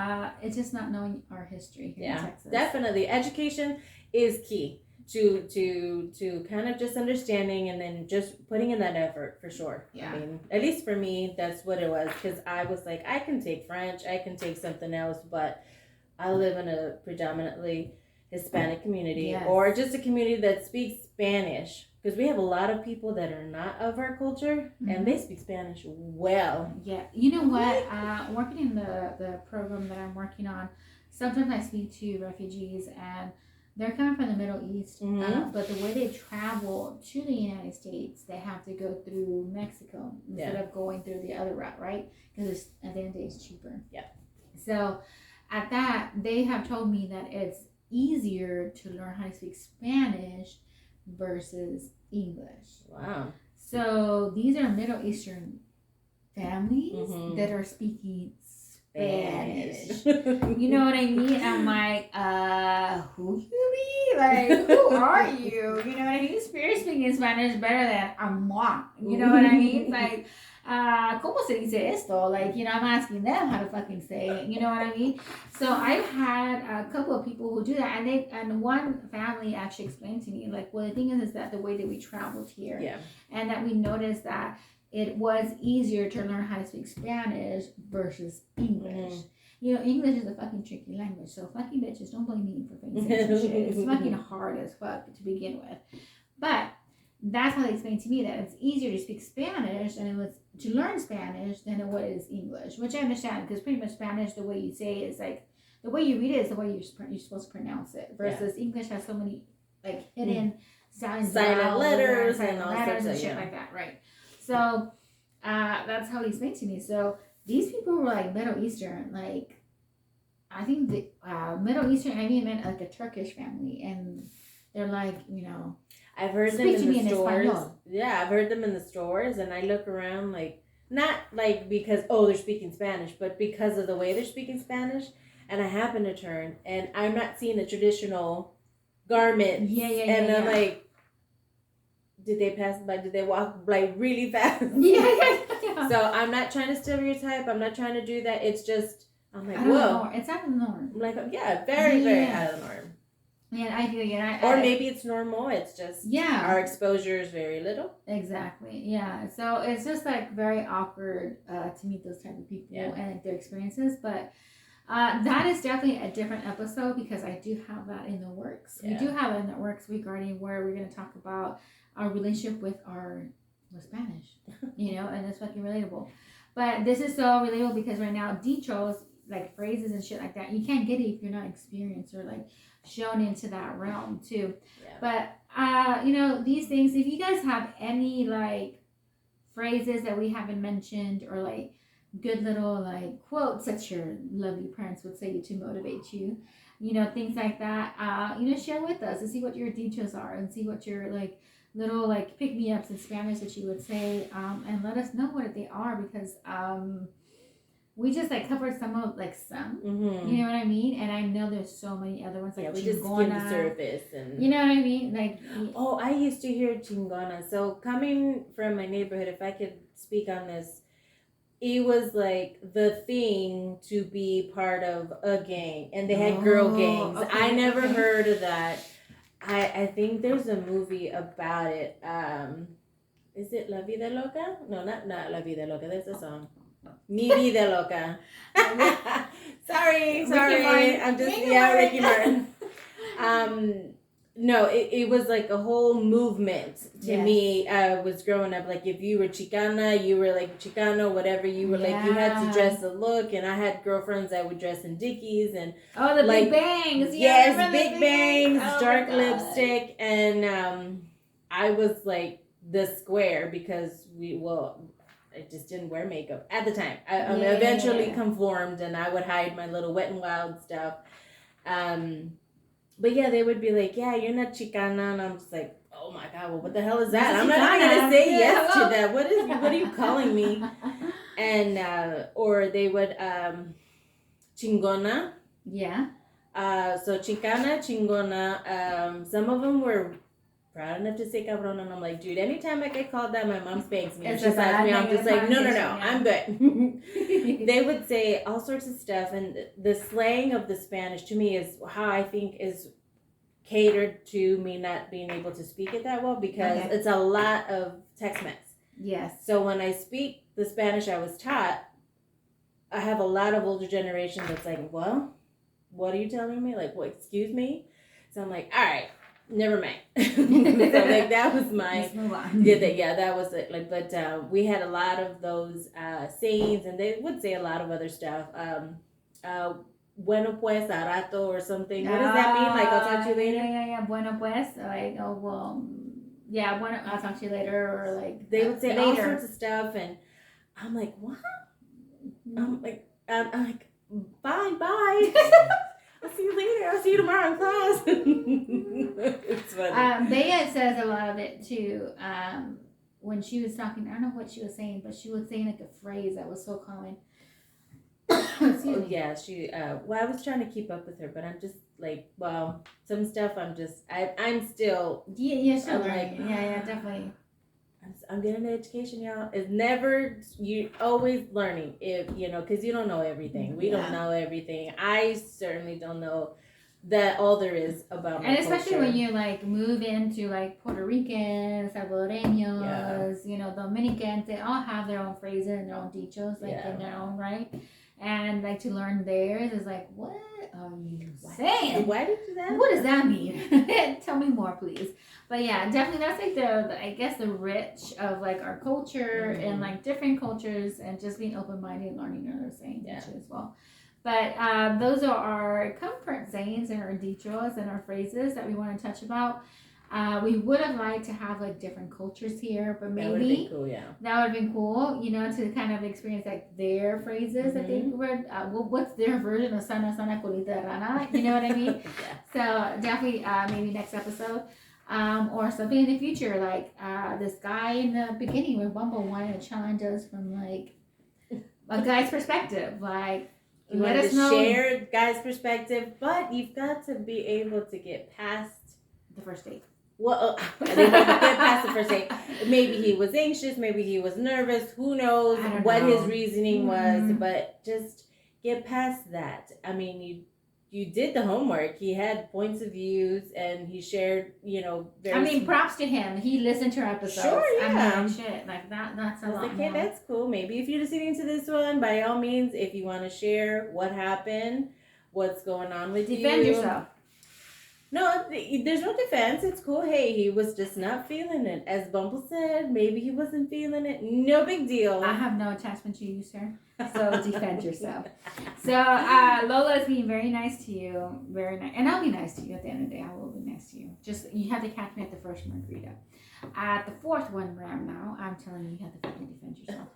it's just not knowing our history here in Texas. Definitely education is key to kind of just understanding and then just putting in that effort for sure. Yeah. I mean, at least for me, that's what it was, because I was like, I can take French, I can take something else, but I live in a predominantly Hispanic community, or just a community that speaks Spanish, because we have a lot of people that are not of our culture, and they speak Spanish well. Yeah, you know what? Working in the program that I'm working on, sometimes I speak to refugees, and they're coming from the Middle East, but the way they travel to the United States, they have to go through Mexico instead of going through the other route, right? Because at the end of the day, it's cheaper. Yeah. So at that, they have told me that it's easier to learn how to speak Spanish versus English. Wow. So these are Middle Eastern families that are speaking Spanish. You know what I mean? I'm like, who you be? Like, who are you? You know what I mean? Spirit speaking Spanish better than moi. You know what I mean? Like, ¿cómo se dice esto? Like, I'm asking them how to fucking say it. You know what I mean? So I've had a couple of people who do that, and one family actually explained to me, like, well, the thing is that the way that we traveled here, and that we noticed that it was easier to learn how to speak Spanish versus English. English is a fucking tricky language, so fucking bitches, don't blame me for fucking saying some shit. It's fucking hard as fuck to begin with. But that's how they explained to me that it's easier to speak Spanish and it was to learn Spanish than it was English, which I understand, because pretty much Spanish, the way you say it is like, the way you read it is the way you're supposed to pronounce it, versus English has so many like hidden silent letters and all letters sorts and of shit like that, right? So that's how he explained to me. So these people were like Middle Eastern, like I think the Middle Eastern, I mean, meant like a Turkish family, and they're like, I've heard them in the stores. Yeah, I've heard them in the stores, and I look around like, not like because they're speaking Spanish, but because of the way they're speaking Spanish. And I happen to turn, and I'm not seeing the traditional garments. And I'm like, did they pass by? Did they walk like really fast? Yeah. So I'm not trying to stereotype. I'm not trying to do that. It's just, I'm like, whoa. It's out of the norm. I'm like, very, very out of the norm. Yeah, I feel you. Or maybe it's normal. It's just our exposure is very little. Exactly. Yeah. So it's just like very awkward to meet those type of people and their experiences. But that is definitely a different episode, because I do have that in the works. We do have it in the works regarding where we're going to talk about our relationship with Spanish, and it's fucking relatable. But this is so relatable because right now, dichos, like phrases and shit like that, you can't get it if you're not experienced or like shown into that realm too. But these things, if you guys have any like phrases that we haven't mentioned, or like good little like quotes that your lovely parents would say to motivate you, things like that, share with us and see what your dichos are, and see what your like little like pick-me-ups in Spanish that you would say, and let us know what they are, because we just like covered some, you know what I mean? And I know there's so many other ones, like we just skimmed the surface, and you know what I mean? Like, I used to hear chingona. So coming from my neighborhood, if I could speak on this, it was like the thing to be part of a gang, and they had girl gangs. Okay, I never okay. heard of that. I think there's a movie about it. Is it La Vida Loca? No, not La Vida Loca. There's a song. Mi Vida Loca. sorry. Martin. I'm just Ricky Ricky Martin. Martin. No, it was like a whole movement to Yes. me. Was growing up, like if you were Chicana, you were like Chicano, whatever you were, like you had to Yeah. dress a look. And I had girlfriends that would dress in Dickies and Oh, the like, big bangs. yes, remember the big bangs, Oh, dark my God. lipstick, and I was like the square because I just didn't wear makeup at the time. I eventually conformed, and I would hide my little Wet and Wild stuff. But yeah, they would be like, yeah, you're not Chicana, and I'm just like, oh my God, well, what the hell is that? I'm not even gonna say yes to that. What are you calling me? And or they would chingona. Yeah. So Chicana, chingona. Some of them were proud enough to say cabrón, and I'm like, dude, anytime I get called that, my mom spanks me. She slaps me. I'm just like, no, I'm good. They would say all sorts of stuff, and the slang of the Spanish to me is how I think is catered to me not being able to speak it that well, because it's a lot of Tex-Mex. Yes. So when I speak the Spanish I was taught, I have a lot of older generation that's like, well, what are you telling me? Like, what? Excuse me? So I'm like, all right, never mind. So like that was my Let's move on. that was it. Like, but we had a lot of those sayings, and they would say a lot of other stuff. Bueno pues a rato or something. What does that mean? Like, I'll talk to you later. Yeah. Bueno pues, like, oh well, yeah. Bueno, I'll talk to you later, or like they would say later. all sorts of stuff, and I'm like, what? I'm like, bye. I'll see you later. I'll see you tomorrow in class. It's funny. Bea says a lot of it too. When she was talking, I don't know what she was saying, but she was saying like a phrase that was so common. Oh, yeah, she. Well, I was trying to keep up with her, but I'm just like, well, some stuff I'm still. Yeah, still I'm learning. like, Yeah, definitely. I'm getting an education, y'all. It's never, you always learning, if you know, because you don't know everything. We don't know everything. I certainly don't know that all there is about my and especially culture. when you like move into like Puerto Ricans, Salvadoreños, you know, Dominicans, they all have their own phrases and their own dichos, like in their own right. And like to learn theirs is like, what are you saying? Why did you that? What does that mean? Tell me more, please. But yeah, definitely that's like the I guess the rich of like our culture and like different cultures, and just being open minded and learning other sayings as well. But those are our comfort sayings and our dichos and our phrases that we want to touch about. We would have liked to have like different cultures here, but maybe that would have been cool. Yeah, that would have been cool, you know, to kind of experience like their phrases that they were. What's their version of "sana sana colita de rana"? You know what I mean? So definitely, maybe next episode, or something in the future. Like this guy in the beginning with Bumble wanted to challenge us from like a guy's perspective, like. You let us know. Share guy's perspective, but you've got to be able to get past the first date. Well, they wouldn't get past the first date. Maybe he was anxious. Maybe he was nervous. Who knows what his reasoning was? But just get past that. I mean, you did the homework. He had points of views, and he shared, you know. Props to him. He listened to our episodes. Sure, yeah. I mean, shit, like that's a lot. Okay, that's cool. Maybe if you're listening to this one, by all means, if you want to share what happened, what's going on with you. Defend yourself. No, there's no defense. It's cool. Hey, he was just not feeling it. As Bumble said, maybe he wasn't feeling it. No big deal. I have no attachment to you, sir. So defend yourself. So Lola is being very nice to you. Very nice. And I'll be nice to you at the end of the day. I will be nice to you. Just, you have to catch me at the first margarita. At the fourth one where I'm now, I'm telling you have to fucking defend yourself.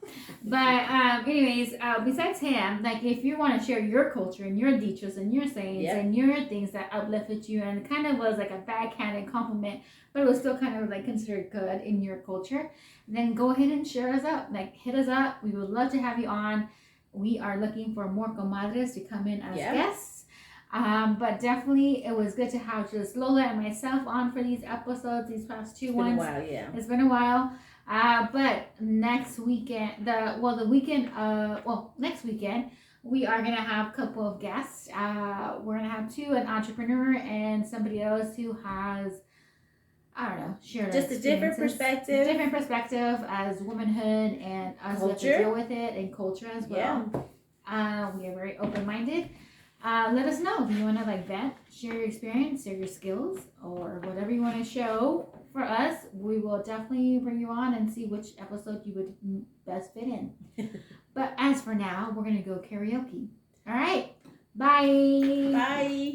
But anyways, besides him, like if you want to share your culture and your dichos and your sayings and your things that uplifted you and kind of was like a backhanded compliment, but it was still kind of like considered good in your culture, then go ahead and share us up. Like hit us up. We would love to have you on. We are looking for more comadres to come in as guests. But definitely it was good to have just Lola and myself on for these episodes, these past two ones. It's been a while, It's been a while. But next weekend, next weekend, we are gonna have a couple of guests. We're gonna have two, an entrepreneur and somebody else who has, I don't know, share just a different perspective. Different perspective as womanhood and us have to deal with it, and culture as well. Yeah. We are very open minded. Let us know if you want to vent, share your experience, share your skills, or whatever you want to show for us. We will definitely bring you on and see which episode you would best fit in. But as for now, we're gonna go karaoke. All right. Bye. Bye.